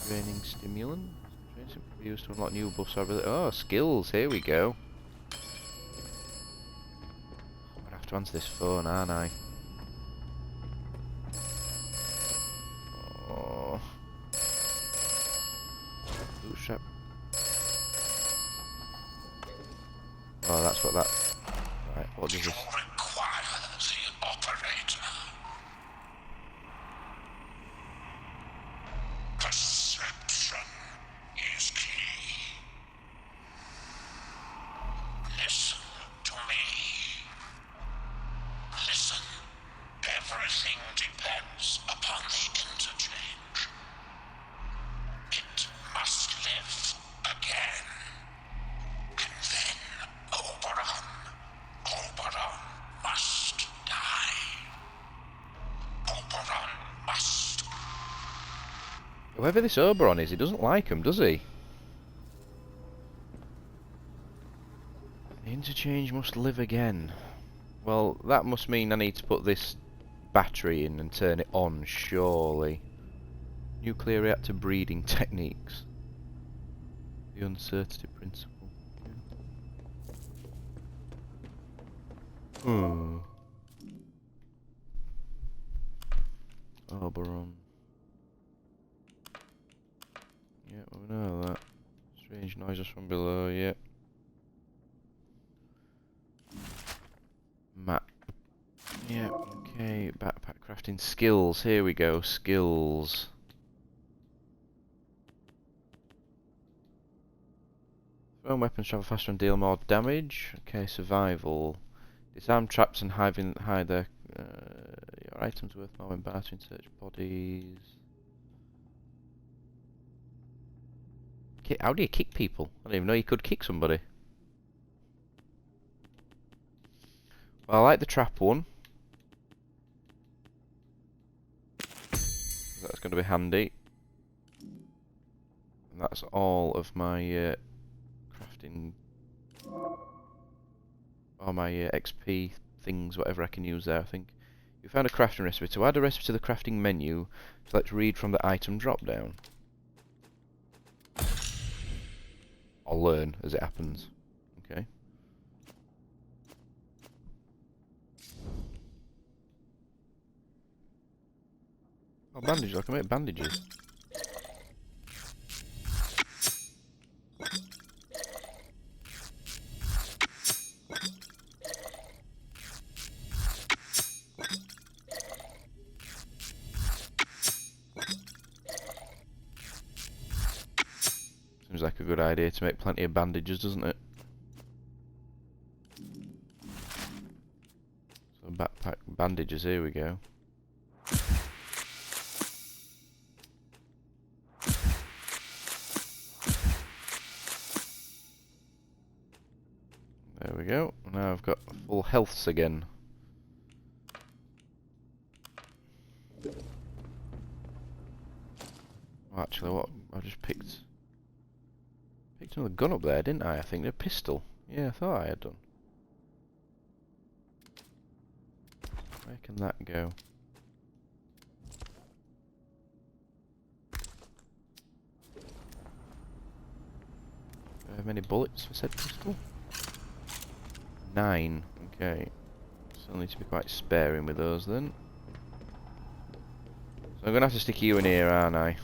Training stimulant. Training can be used to unlock new buffs or ability. Oh, skills. Here we go. I have to answer this phone, aren't I? Oh. Bootstrap. Oh, that's what that... Right, what does this... Whoever this Oberon is, he doesn't like him, does he? The interchange must live again. Well, that must mean I need to put this battery in and turn it on, surely. Nuclear reactor breeding techniques. The uncertainty principle. Oberon. Yeah, we know that. Strange noises from below, yep. Map. Yep, okay. Backpack crafting skills. Here we go. Skills. Thrown weapons travel faster and deal more damage. Okay, survival. Disarm traps and hide their your items worth more when battering search bodies. How do you kick people? I didn't even know you could kick somebody. Well, I like the trap one. That's going to be handy. And that's all of my crafting... All my XP things, whatever I can use there, I think. You found a crafting recipe. To add a recipe to the crafting menu, select read from the item drop down. I'll learn as it happens. Okay. Oh, bandages. I can make bandages. Seems like like a good idea to make plenty of bandages, doesn't it? So backpack bandages, here we go. There we go. Now I've got full healths again. Oh, actually, what? I just picked another gun up there, didn't I think a pistol. Yeah, I thought I had done. Where can that go? Do I have many bullets for said pistol? 9. Okay. So I'll need to be quite sparing with those then. So I'm going to have to stick you in here, aren't I?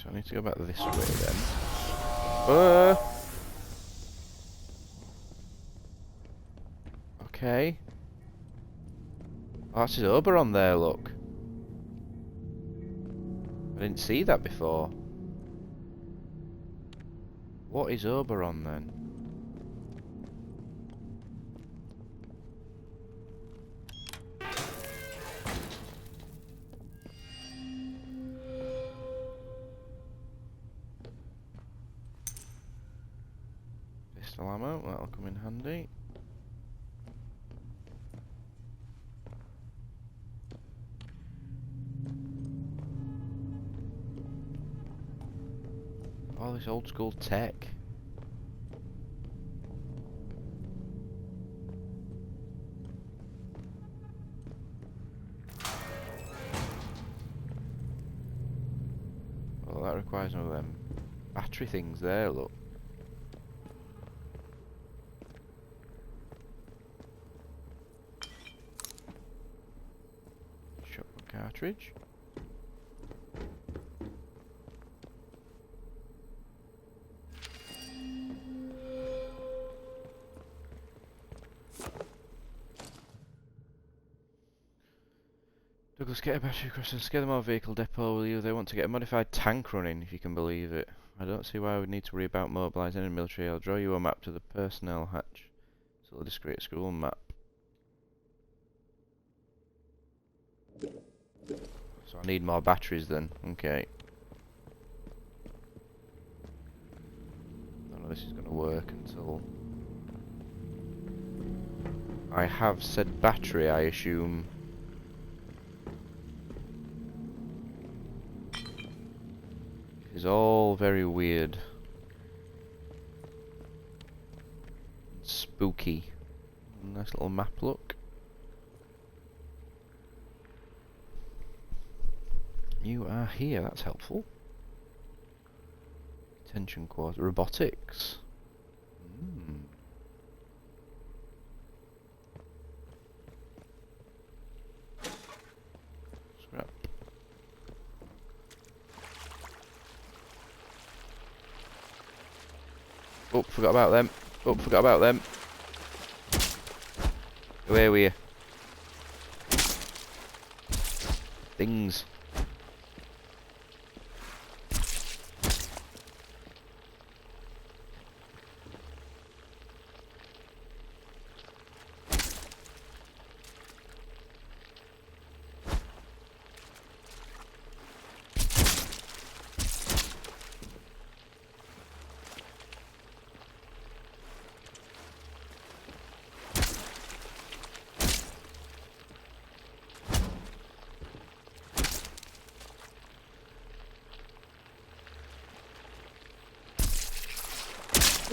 So I need to go back this way then. Okay. Oh, that's his Oberon there, look. I didn't see that before. What is Oberon then? Pistol ammo, that'll come in handy. All this old school tech. Well, that requires one of them battery things there, look. Shotgun cartridge. Douglas, get a battery across and scare them our vehicle depot, will you? They want to get a modified tank running, if you can believe it. I don't see why I would need to worry about mobilising any military. I'll draw you a map to the personnel hatch. It's a discreet school map. So I need more batteries then. Okay. I don't know if this is going to work until I have said battery, I assume. It's all very weird. Spooky. Nice little map look. You are here, that's helpful. Detention quarter. Robotics. Scrap. Oh, forgot about them. Oh, forgot about them. Where were you? Things.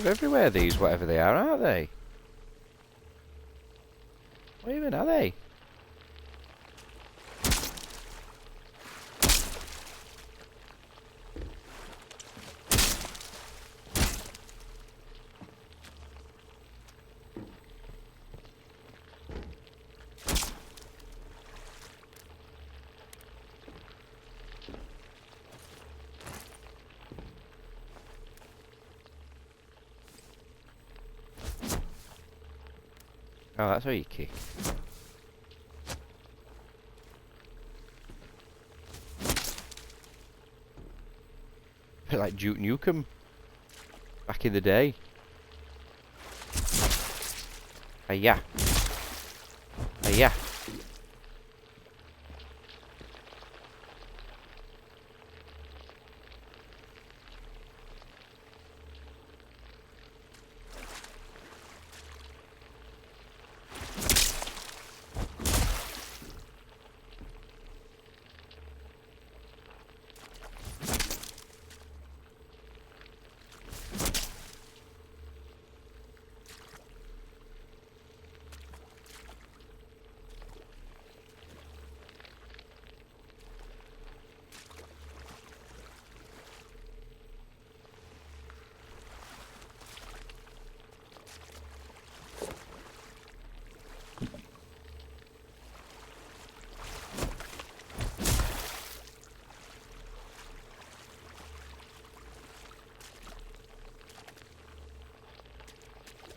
They're everywhere, these, whatever they are, aren't they? doing, are they? Oh, that's how you kick. A bit like Duke Nukem back in the day. Hiya. Hiya.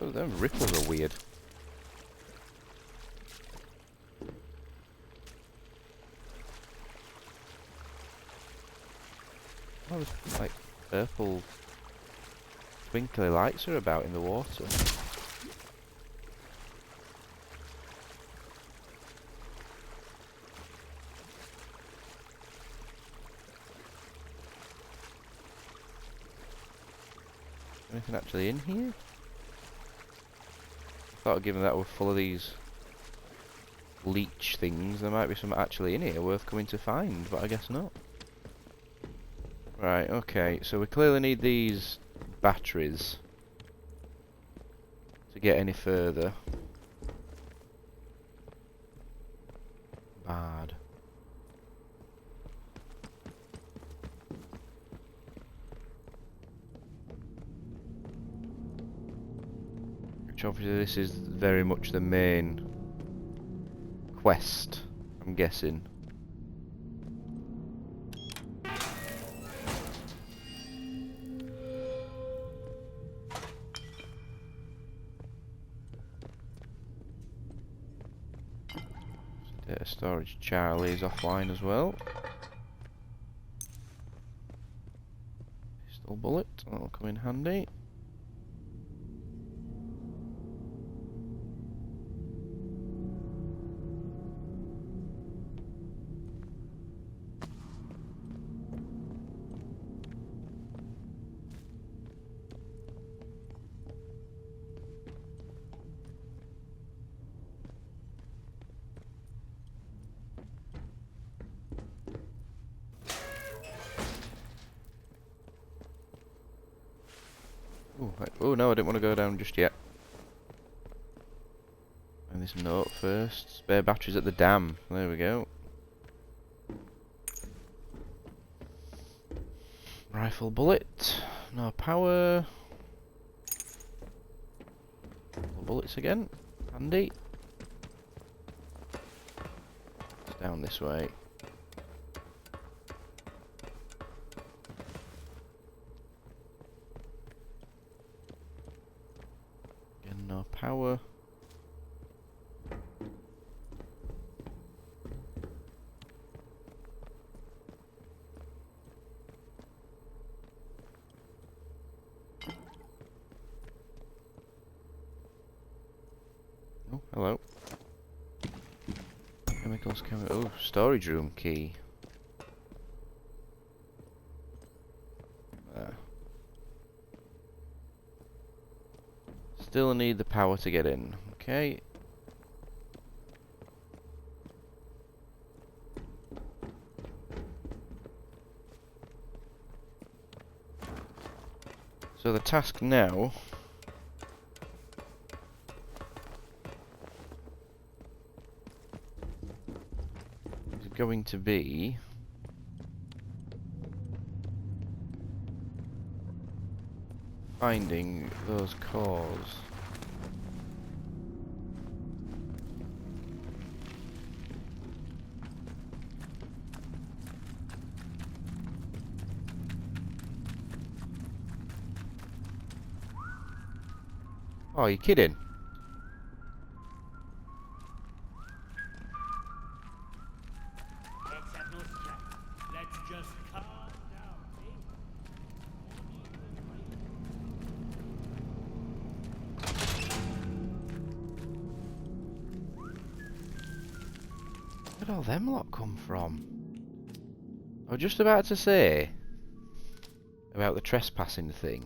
Oh, them ripples are weird. Oh, there's like purple twinkly lights are about in the water. Anything actually in here? Thought given that we're full of these leech things, there might be some actually in here worth coming to find, but I guess not. Right, okay, so we clearly need these batteries to get any further. Bad. Which obviously this is very much the main quest, I'm guessing. Data storage Charlie is offline as well. Pistol bullet, that'll come in handy. Oh no, I didn't want to go down just yet. Find this note first. Spare batteries at the dam. There we go. Rifle bullet. No power. Bullets again. Handy. It's down this way. Again, no power. Oh, hello. Chemicals, oh, storage room key. There. Still need the power to get in. Okay. So the task now going to be finding those cores. Oh, you're kidding? Let's have no stress. Let's just calm down, Where'd all them lot come from? I was just about to say about the trespassing thing.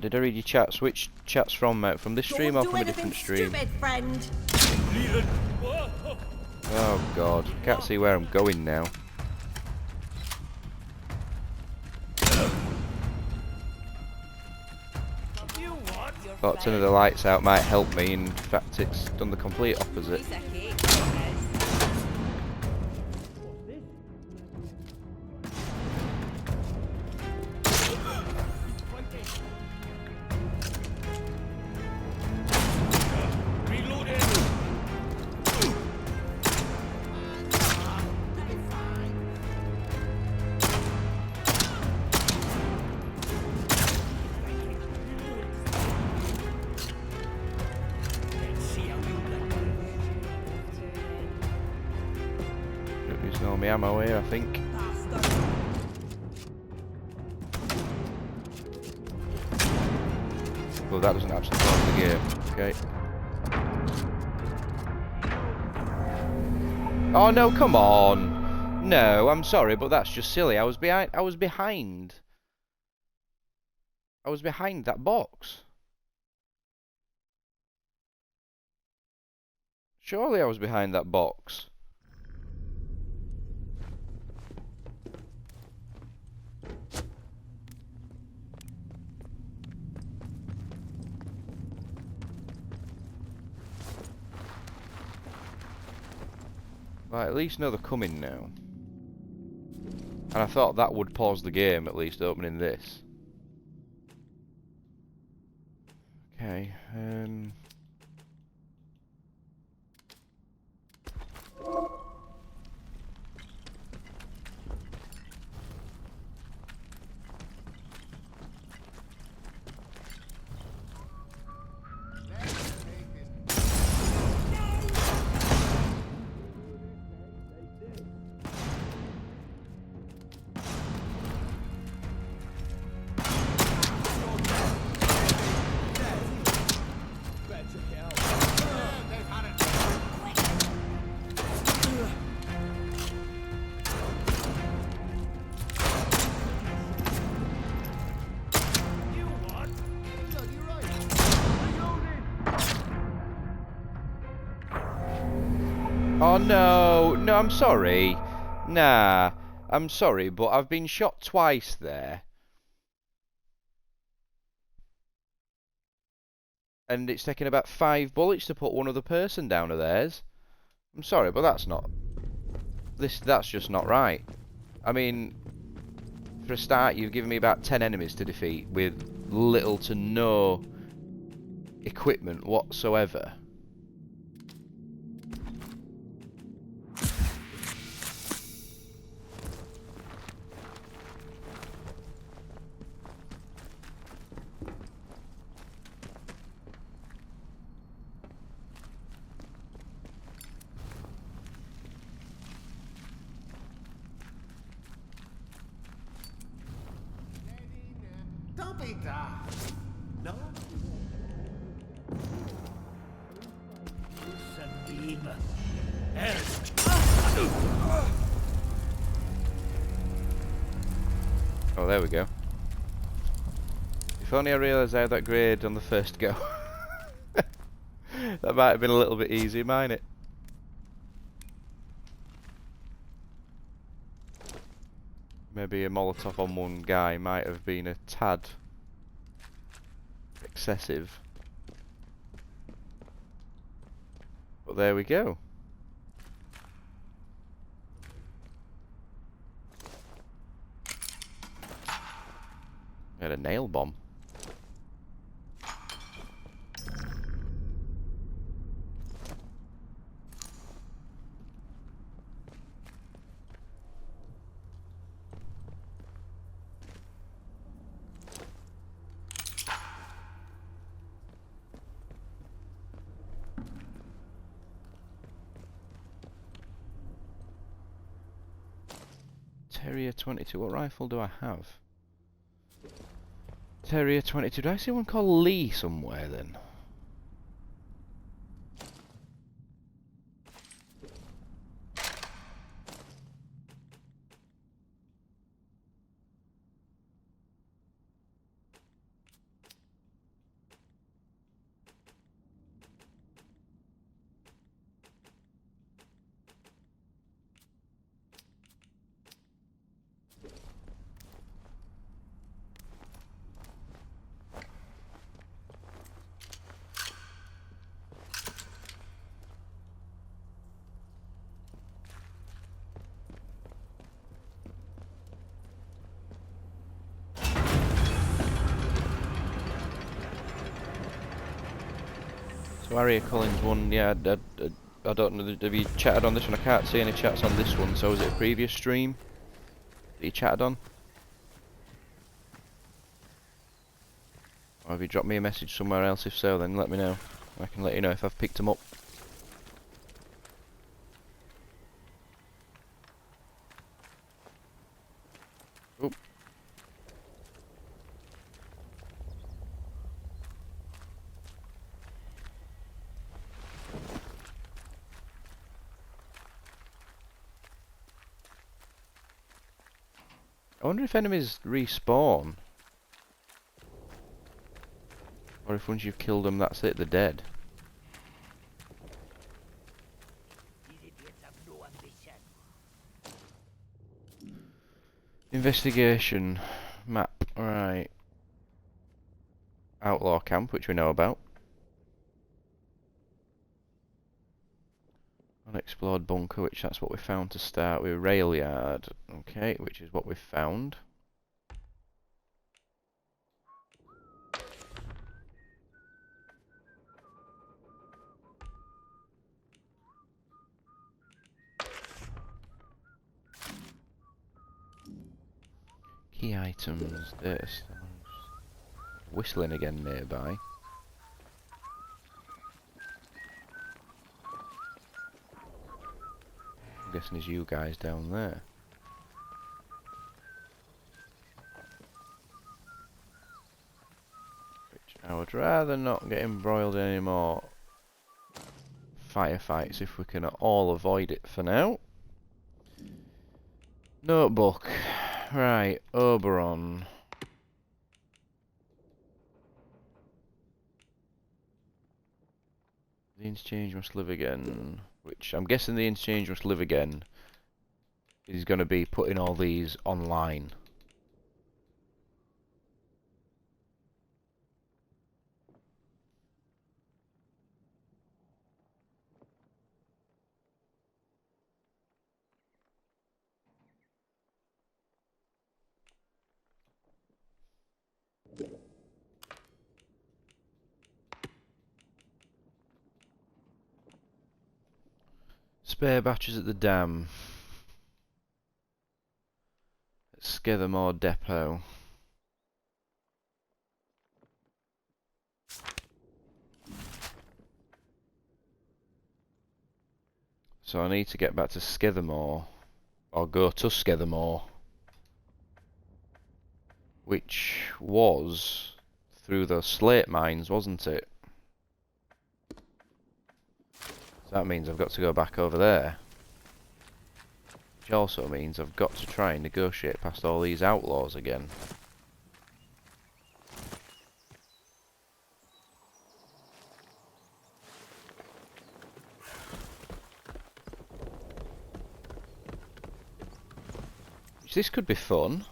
Did I read your chats? Which chats from this stream or from a different stream? Stupid, friend. Oh god, can't see where I'm going now. Thought turning the lights out might help me, in fact it's done the complete opposite. Using all my ammo here, I think. Well, that doesn't actually pause the game. Okay. Oh no, come on! No, I'm sorry, but that's just silly. I was behind that box. Surely I was behind that box. Right, at least know they're coming now. And I thought that would pause the game, at least opening this. Okay, oh no, no, I'm sorry. Nah, I'm sorry, but I've been shot twice there. And it's taken about 5 bullets to put one other person down of theirs. I'm sorry, but that's just not right. I mean, for a start, you've given me about 10 enemies to defeat with little to no equipment whatsoever. Don't be daft. No? Oh, there we go. If only I realised I had that grade on the first go. That might have been a little bit easy, mightn't it? Maybe a Molotov on one guy might have been a tad excessive. But there we go. We had a nail bomb. Terrier 22. What rifle do I have? Terrier 22. Did I see one called Lee somewhere then? So Harrier Collins one, yeah, I don't know, have you chatted on this one? I can't see any chats on this one, so was it a previous stream that you chatted on? Or have you dropped me a message somewhere else? If so, then let me know. I can let you know if I've picked them up. Oop. I wonder if enemies respawn. Or if once you've killed them, that's it, they're dead. Investigation. Map. Right. Outlaw camp, which we know about. Unexplored bunker, which that's what we found to start with. Rail yard. Okay, which is what we found. Key items, data stones. Whistling again nearby. I'm guessing it's you guys down there. Which I would rather not get embroiled in any more firefights if we can all avoid it for now. Notebook. Right, Oberon. The interchange must live again. Which I'm guessing the interchange must live again is going to be putting all these online. Spare batteries at the dam. At Skethermore Depot. So I need to get back to Skethermore. Or go to Skethermore. Which was through those slate mines, wasn't it? So that means I've got to go back over there. Which also means I've got to try and negotiate past all these outlaws again. This could be fun.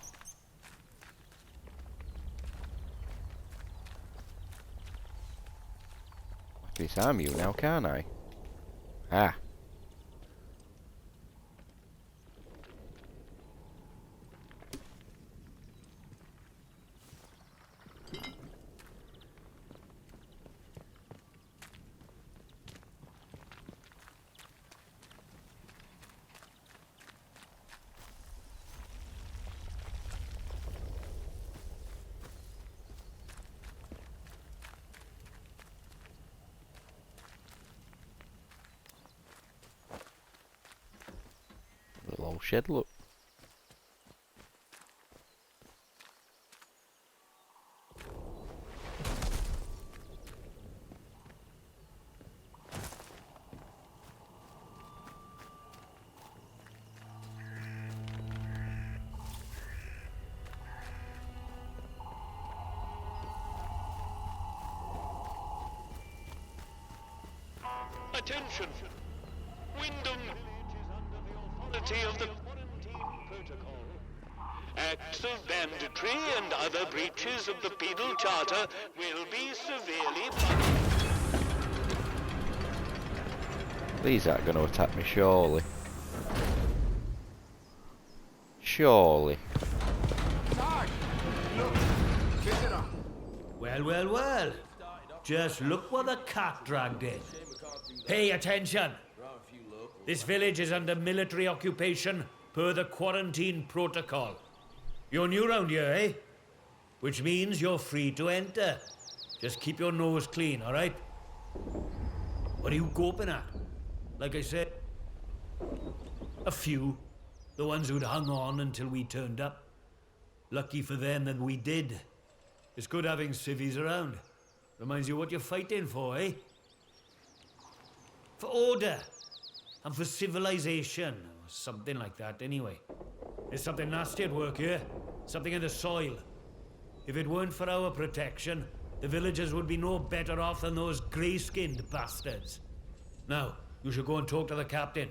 I can disarm you now, can't I? Ah. Little old shed, look. Attention! Wyndham Village is under the authority of the quarantine protocol. Acts of banditry and other breaches of the penal charter will be severely punished. These aren't going to attack me, surely. Surely. Well, well, well. Just look what the cat dragged in. Pay attention. This village is under military occupation per the quarantine protocol. You're new round here, eh? Which means you're free to enter. Just keep your nose clean, all right? What are you gawping at? Like I said, a few. The ones who'd hung on until we turned up. Lucky for them that we did. It's good having civvies around. Reminds you what you're fighting for, eh? For order. And for civilization. Or something like that, anyway. There's something nasty at work here. Something in the soil. If it weren't for our protection, the villagers would be no better off than those grey-skinned bastards. Now, you should go and talk to the captain.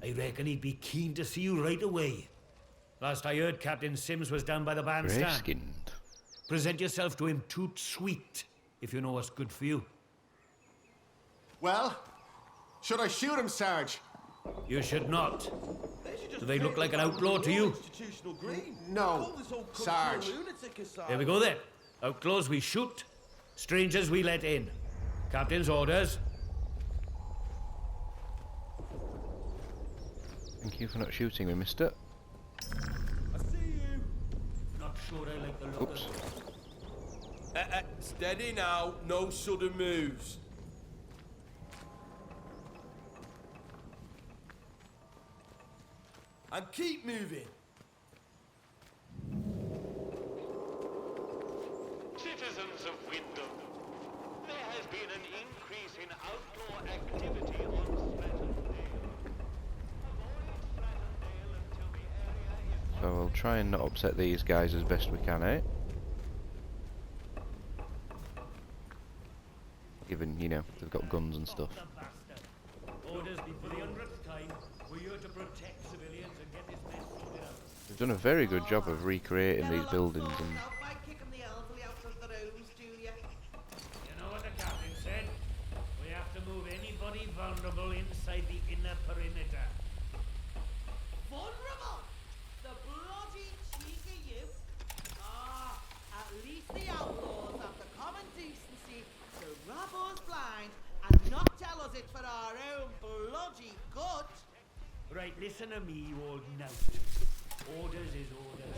I reckon he'd be keen to see you right away. Last I heard, Captain Sims was down by the bandstand. Grey-skinned. Present yourself to him toot sweet, if you know what's good for you. Well, should I shoot him, Sarge? You should not. Do they look like an outlaw to you? No, Sarge. There we go then. Outlaws we shoot, strangers we let in. Captain's orders. Thank you for not shooting me, mister. I see you. Not sure I like the look Oops. of steady now, no sudden moves. And keep moving. Citizens of Wyndham, there has been an increase in outlaw activity on Slatterdale. Avoid Slatterdale until the area is... So we'll try and not upset these guys as best we can, eh? Given, you know, they've got guns and stuff. Orders for the 100th time. We're here to protect civilians and get this mess sorted out. They've done a very good job of recreating these buildings and... You know what the captain said? We have to move anybody vulnerable inside the inner perimeter. Vulnerable? The bloody cheek of you! Ah, at least the outlaws have the common decency to rub us blind and not tell us it's for our own bloody good. Right, listen to me, you old knout. Orders is orders.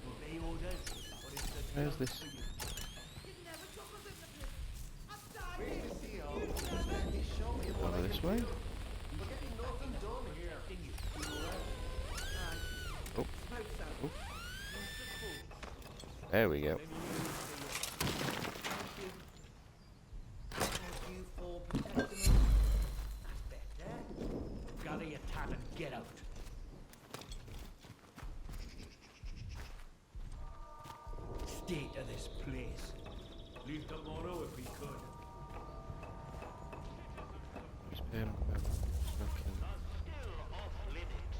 Obey orders, or it's the Where's this? for you. You never took us in the pit. I'm dying. Over this way? Oh. Oh. There we go. Gather your tat and get out. State of this place. Leave tomorrow if we could. Just pay him. Still off limits.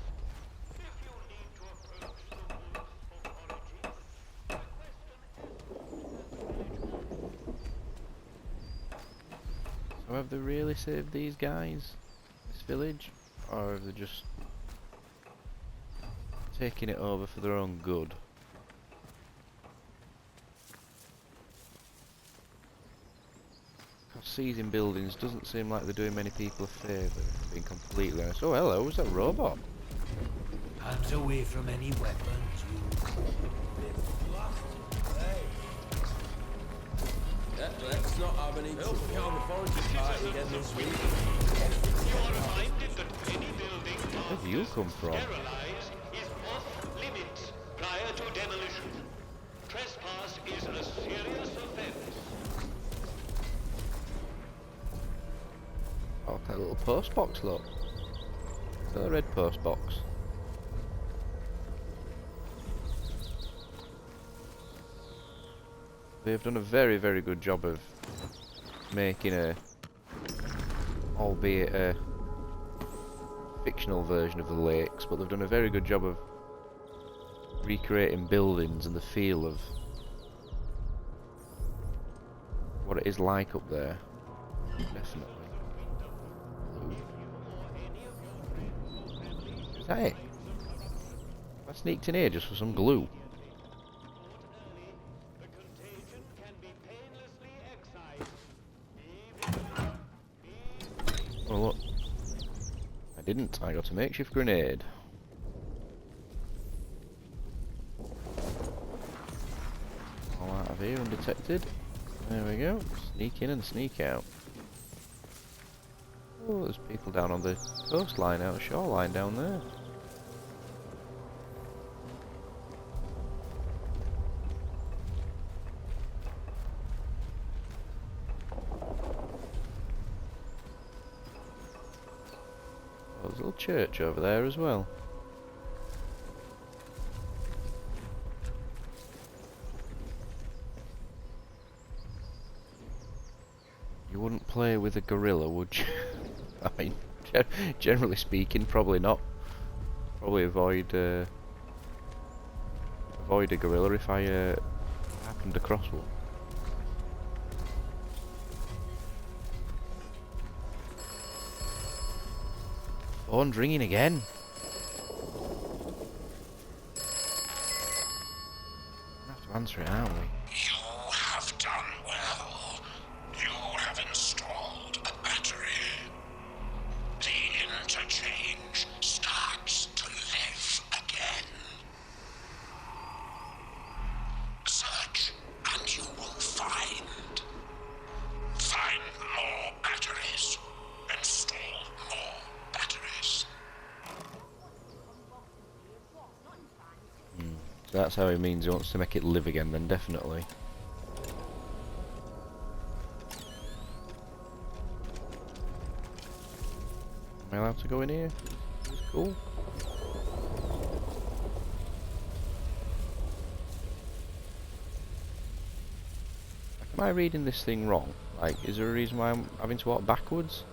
If you need to approach the So have they really saved these guys? This village? Or have they just taking it over for their own good? Because seizing buildings doesn't seem like they're doing many people a favour, if I'm being completely honest. Oh hello, was that a robot? Hands away from any weapons, you. Let's not have any trouble. We can't afford to fight again this week. You are reminded that any building Where have you come from? sterilized is off limits prior to demolition. Trespass is a serious offense. Oh, that little post box, look. Is that a red post box? They've done a very, very good job of making a, albeit a fictional version of the lakes, but they've done a very good job of recreating buildings and the feel of what it is like up there. Definitely. Is that it? I sneaked in here just for some glue. Oh look, I didn't. I got a makeshift grenade. All out of here undetected. There we go. Sneak in and sneak out. Oh, there's people down on the coastline, out shoreline down there. Oh, there's a little church over there as well. You wouldn't play with a gorilla, would you? I mean, generally speaking, probably not. Probably avoid a gorilla if I happened across one. Phone's ringing again. We'll have to answer it, aren't we? You have done well. You have installed a battery. The interchange starts to live again. Search, and you will find. Find more batteries. Install more batteries. So that's how he means he wants to make it live again, then definitely. Am I allowed to go in here? This is cool. Am I reading this thing wrong? Like, is there a reason why I'm having to walk backwards?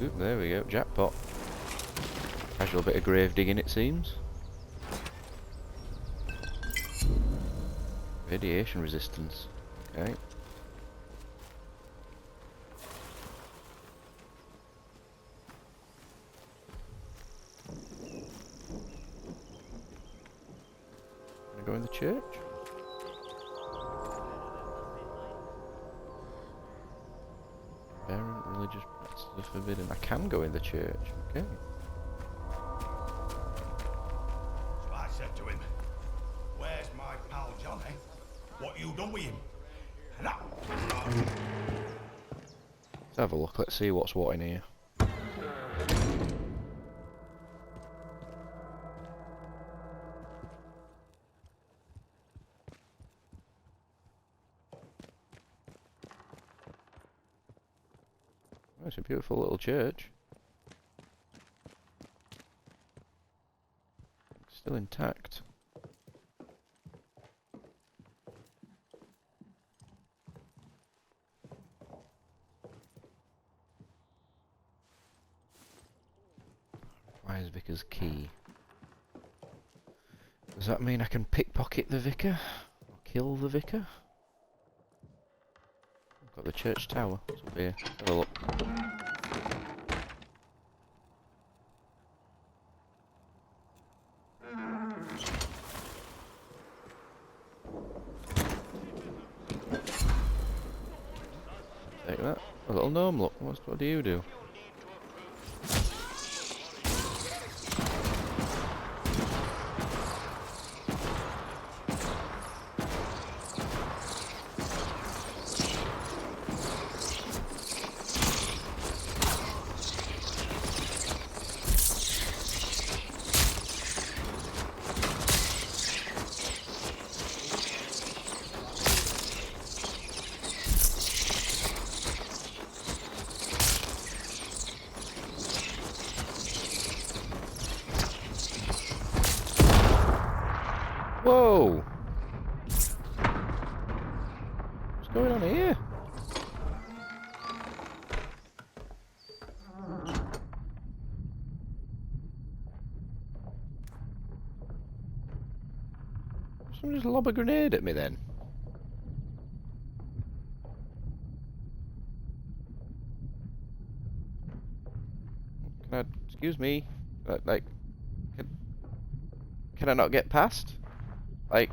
Oop, there we go, jackpot. Casual bit of grave digging, it seems. Radiation resistance. Okay. Can I go in the church? Aberrant religious practices are forbidden. I can go in the church. Okay. So I said to him, "Where's my pal Johnny? What you done with him?" And I... Let's have a look. Let's see what's what in here. Oh, it's a beautiful little church. Still intact. Does that mean I can pickpocket the vicar? Or kill the vicar? I've got the church tower. It's up here. Have a look. Take that. A little gnome look. What do you do? Whoa! What's going on here? Someone just lob a grenade at me then. Excuse me. Like, can I not get past? Like,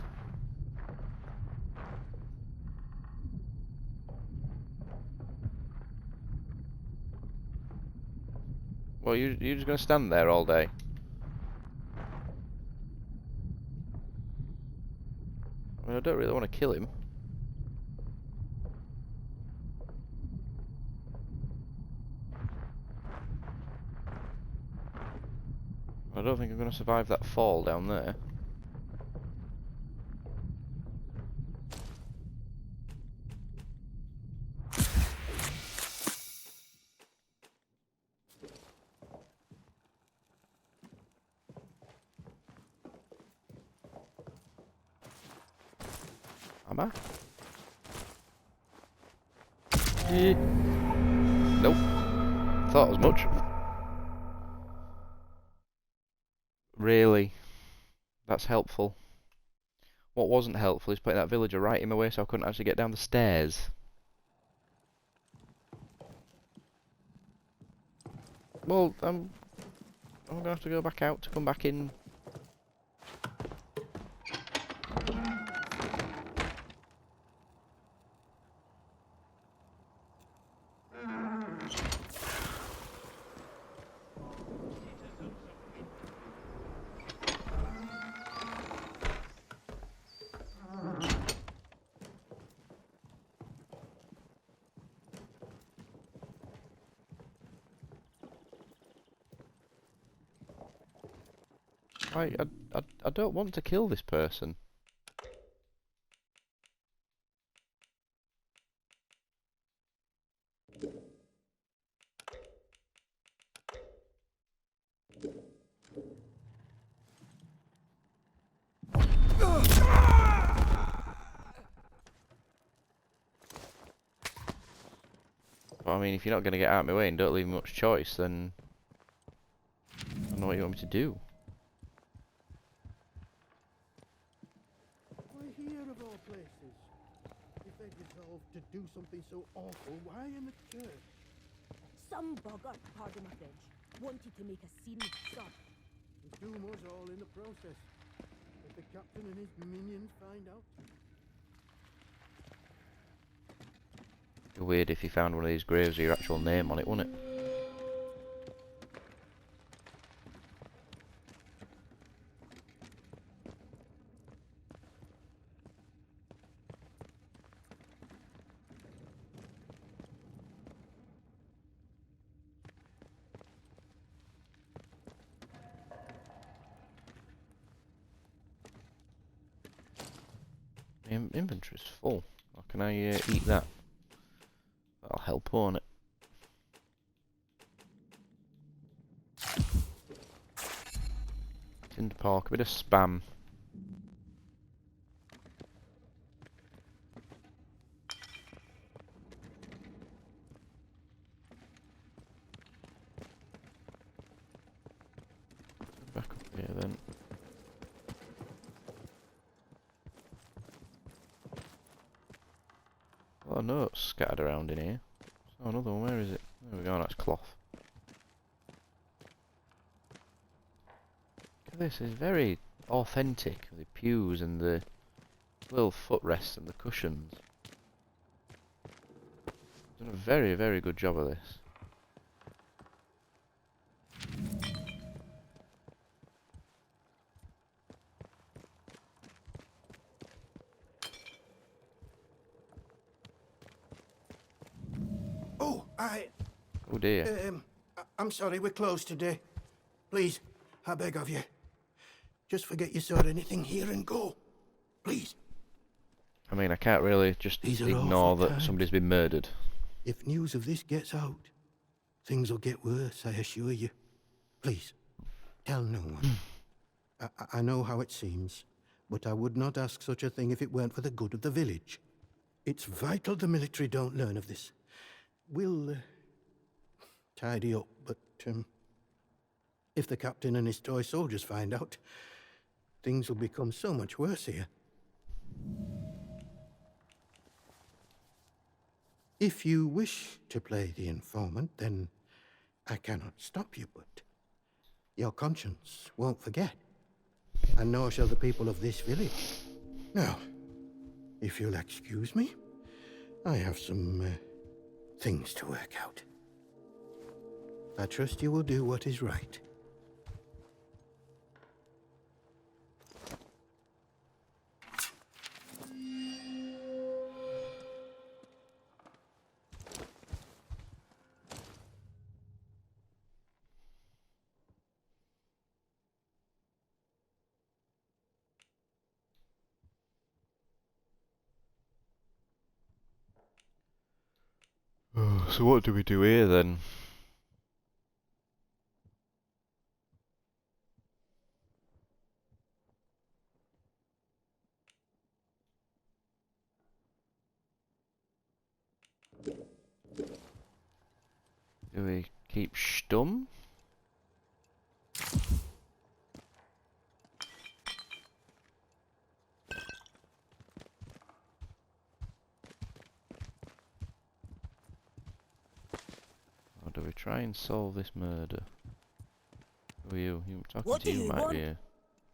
well, you're just gonna stand there all day. I mean, I don't really want to kill him. I don't think I'm gonna survive that fall down there. Am I? Nope. Thought as much. Really? That's helpful. What wasn't helpful is putting that villager right in my way so I couldn't actually get down the stairs. Well, I'm gonna have to go back out to come back in. I don't want to kill this person. Well, I mean, if you're not going to get out of my way and don't leave me much choice, then I don't know what you want me to do. Why here of all places? If they resolved to do something so awful, why in the church? Some bugger, pardon my French, wanted to make a scene, son. And doom us all in the process. If the captain and his minions find out. It'd be weird if you found one of these graves with your actual name on it, wouldn't it? Inventory's full. How can I eat that? That'll help, won't it? Tinned pork, a bit of spam. Back up here then. A lot of notes scattered around in here. Oh, another one. Where is it? There we go. That's cloth. Look at this. It's very authentic. The pews and the little footrests and the cushions. Done a very, very good job of this. Oh, Oh dear. I'm sorry, we're closed today. Please, I beg of you. Just forget you saw anything here and go. Please. I mean, I can't really just These are ignore awful that times. somebody's been murdered. If news of this gets out, things will get worse, I assure you. Please, tell no one. I know how it seems, but I would not ask such a thing if it weren't for the good of the village. It's vital the military don't learn of this. We'll tidy up, but if the captain and his toy soldiers find out, things will become so much worse here. If you wish to play the informant, then I cannot stop you, but your conscience won't forget, and nor shall the people of this village. Now, if you'll excuse me, I have some things to work out. I trust you will do what is right. So what do we do here then? Do we keep stum? Or do we try and solve this murder? Who are you? Talking What to do you you might want? be here.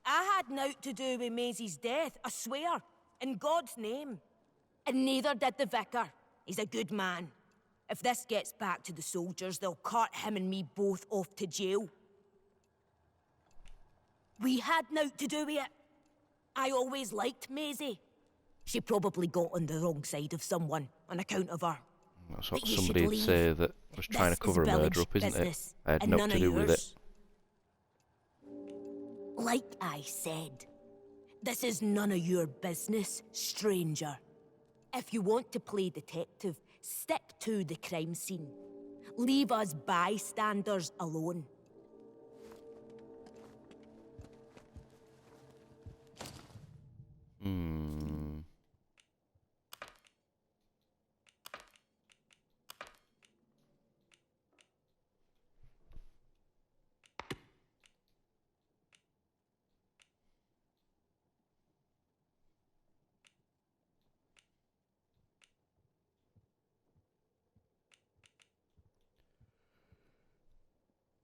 I had naught to do with Maisie's death, I swear. In God's name. And neither did the vicar. He's a good man. If this gets back to the soldiers, they'll cart him and me both off to jail. We had naught to do with it. I always liked Maisie. She probably got on the wrong side of someone on account of her. That's what But you somebody should would say leave. that was trying This to cover is a murder village up, isn't it? business, I had and nothing none to of do with it. yours. Like I said, this is none of your business, stranger. If you want to play detective, stick to the crime scene. Leave us bystanders alone.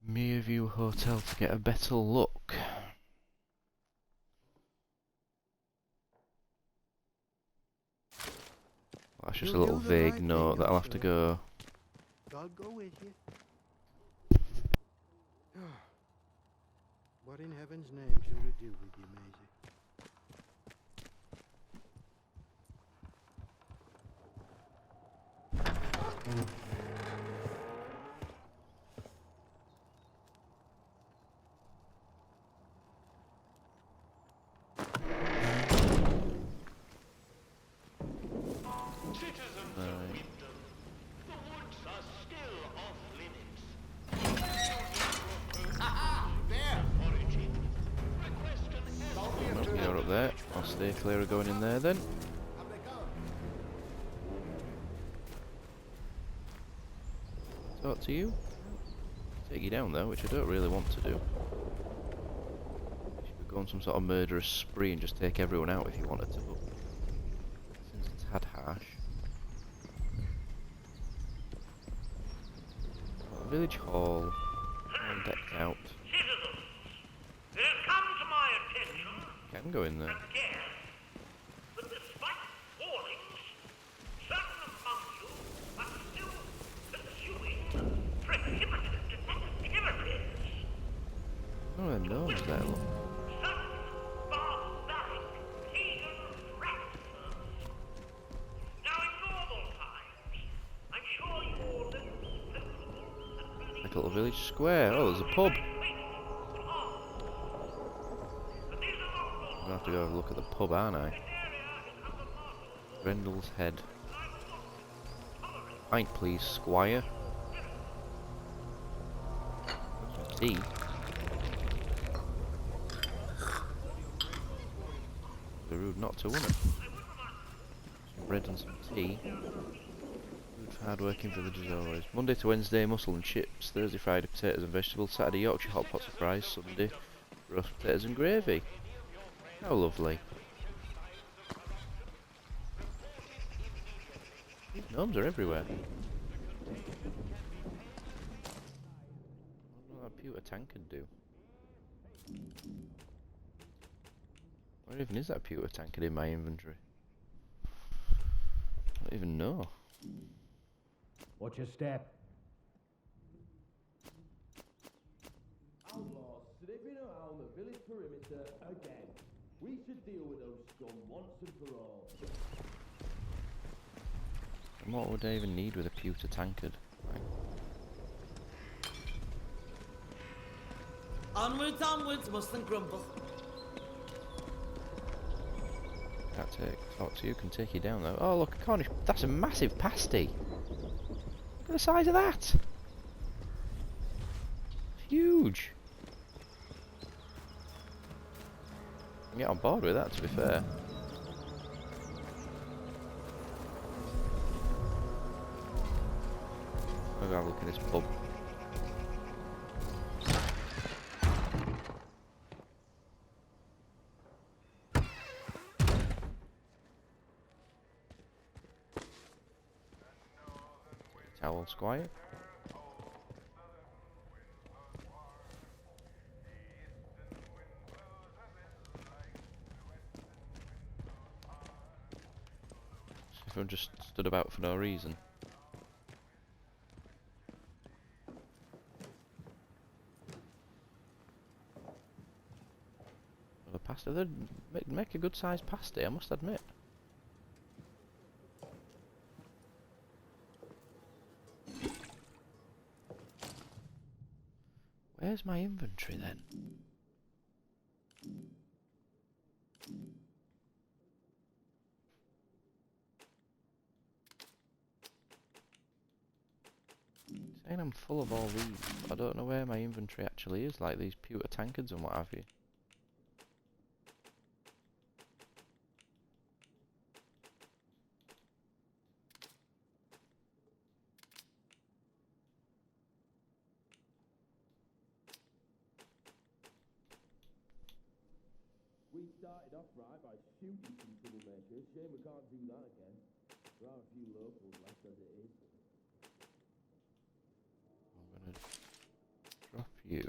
Meerview Hotel to get a better look. That's just a little vague note that I'll have to go. God go with you. What in heaven's name shall we do with you, Maisie? Citizens of Wyndham, the woods are still off limits. Well, you're up there. I'll stay clear of going in there then. Talk to you. Take you down though, which I don't really want to do. You should go on some sort of murderous spree and just take everyone out if you wanted to, but seems a tad harsh. Village hall. All decked out. It has come to my attention Can go in there. again that despite warnings, certain among you are still pursuing prohibited activities. One of them gnomes there, look. Barbaric pagan practices. Now in normal times, I'm sure you're Like a little village square. Oh, there's a pub. I'm gonna have to go have a look at the pub, aren't I? Rendell's Head. Pint, please, squire. Some tea. Be rude not to, wouldn't it? Some bread and some tea. Good for hard-working villagers always. Monday to Wednesday, mussel and chips. Thursday, Friday, potatoes and vegetables. Saturday, Yorkshire hot pots of fries. Sunday, roast potatoes and gravy. How lovely. These gnomes are everywhere. I wonder what that pewter tank could do. Where even is that pewter tankard in my inventory? I don't even know. Watch your step. Outlaws slipping around the village perimeter again. We should deal with those scum once and for all. And what would I even need with a pewter tankard? Right. Onwards, onwards, mustn't grumble. Can't talk to you, can take you down though. Oh look, a Cornish, that's a massive pasty. Look at the size of that. Huge. I can get on board with that, to be fair. I'll go have a look at this pub. Towel Squire. Everyone just stood about for no reason. The pasta, they'd make a good sized pasty, I must admit. Where's my inventory then? Saying I'm full of all these, but I don't know where my inventory actually is, like these pewter tankards and what have you. We started off right by shooting some troublemakers. Shame we can't do that again. There are a few locals left as it is. I'm gonna drop you.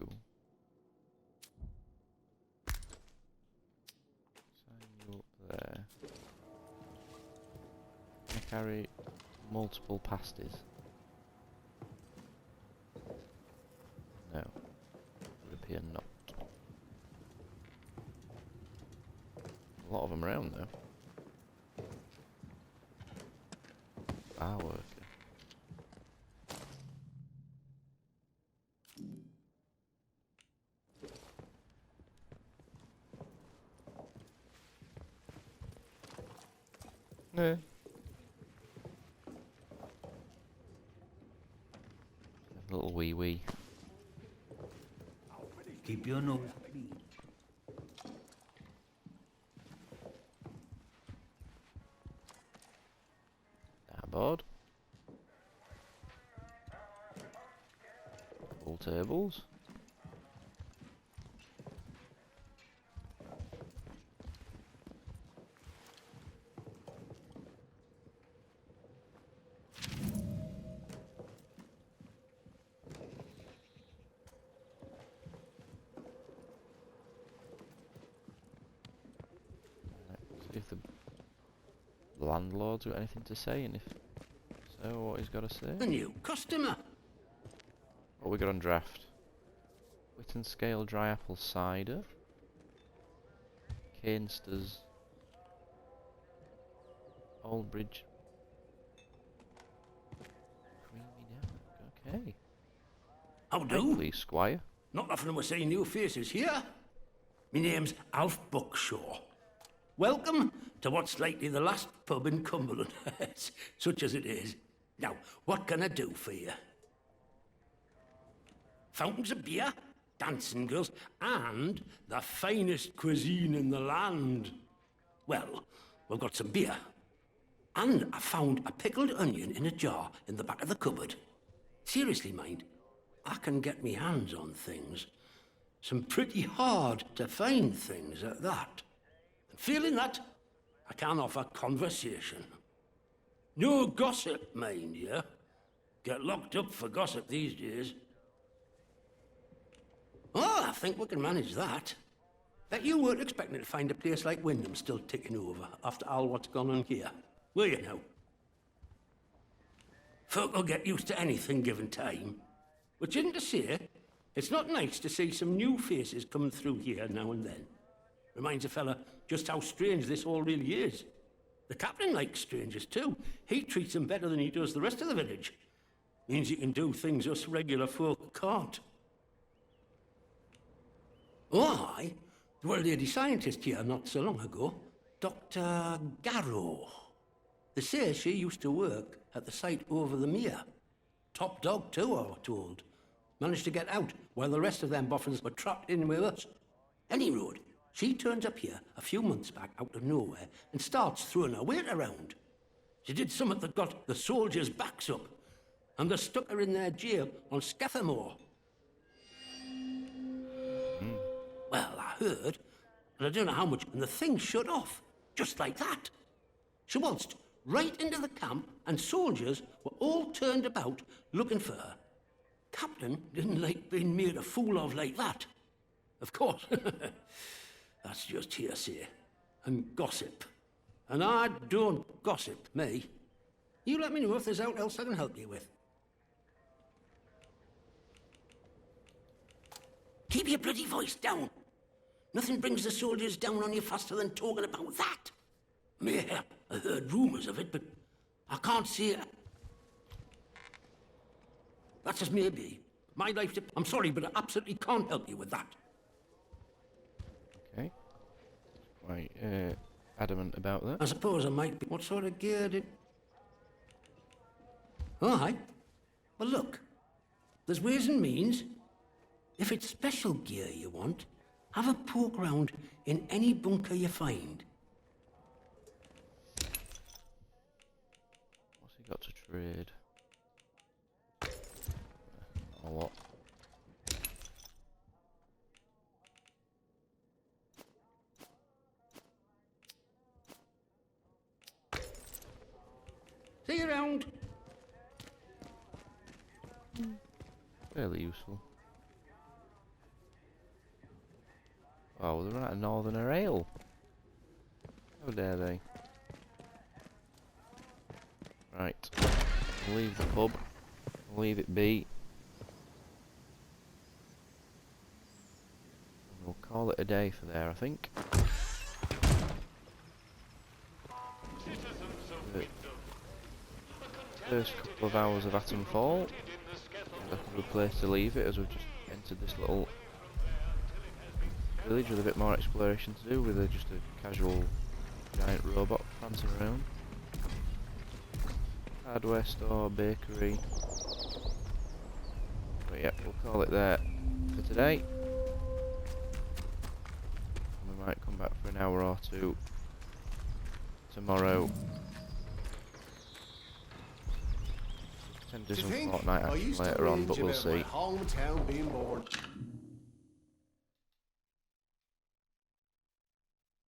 Sign you up there. Can I carry multiple pasties? No. Would appear not. A lot of them around though. Bar worker. Yeah. Little wee. Keep your nose clean. Board. Pool tables. if the landlord's got anything to say, and if so, what he's got to say. A new customer. What we got on draft? Witten Scale Dry Apple Cider. Canester's Old Bridge. Creamy Nap. Okay. How do? Please, Squire. Not often we're seeing new faces here. My name's Alf Buckshaw. Welcome to what's likely the last pub in Cumberland, such as it is. Now, what can I do for you? Fountains of beer, dancing girls, and the finest cuisine in the land. Well, we've got some beer. And I found a pickled onion in a jar in the back of the cupboard. Seriously, mind, I can get me hands on things. Some pretty hard to find things at that. And feeling that, I can offer conversation. No gossip, mind you. Get locked up for gossip these days. Oh, I think we can manage that. Bet you weren't expecting to find a place like Wyndham still ticking over after all what's gone on here, were you now? Folk will get used to anything given time. Which isn't to say, it's not nice to see some new faces coming through here now and then. Reminds a fella just how strange this all really is. The captain likes strangers too. He treats them better than he does the rest of the village. Means he can do things us regular folk can't. Oh, aye. There were a lady scientist here not so long ago. Dr. Garrow. They say she used to work at the site over the mere. Top dog too, I was told. Managed to get out while the rest of them boffins were trapped in with us. Any road, she turns up here a few months back out of nowhere and starts throwing her weight around. She did something that got the soldiers' backs up, and they stuck her in their jail on Scathamore. Well, I heard, and I don't know how much, and the thing shut off, just like that. She waltzed right into the camp, and soldiers were all turned about looking for her. Captain didn't like being made a fool of like that. Of course, that's just hearsay and gossip. And I don't gossip, me. You let me know if there's aught else I can help you with. Keep your bloody voice down. Nothing brings the soldiers down on you faster than talking about that. Yeah, I heard rumours of it, but I can't see it. That's as may be. My life I'm sorry, but I absolutely can't help you with that. Okay. Quite adamant about that. I suppose I might be. What sort of gear did... All right. Well, look. There's ways and means. If it's special gear you want, have a poke round in any bunker you find. What's he got to trade? A lot. See you around. Fairly useful. Oh, they're out of Northerner Ale. How dare they? Right. We'll leave the pub. We'll leave it be. And we'll call it a day for there, I think. The first couple of hours of Atomfall. Like a good place to leave it, as we've just entered this little village with a bit more exploration to do, with just a casual giant robot prancing around. Hardware store, bakery. But yeah, we'll call it there for today. We might come back for an hour or two tomorrow. Tend to do some Fortnite action later on, but we'll see. Hometown being born.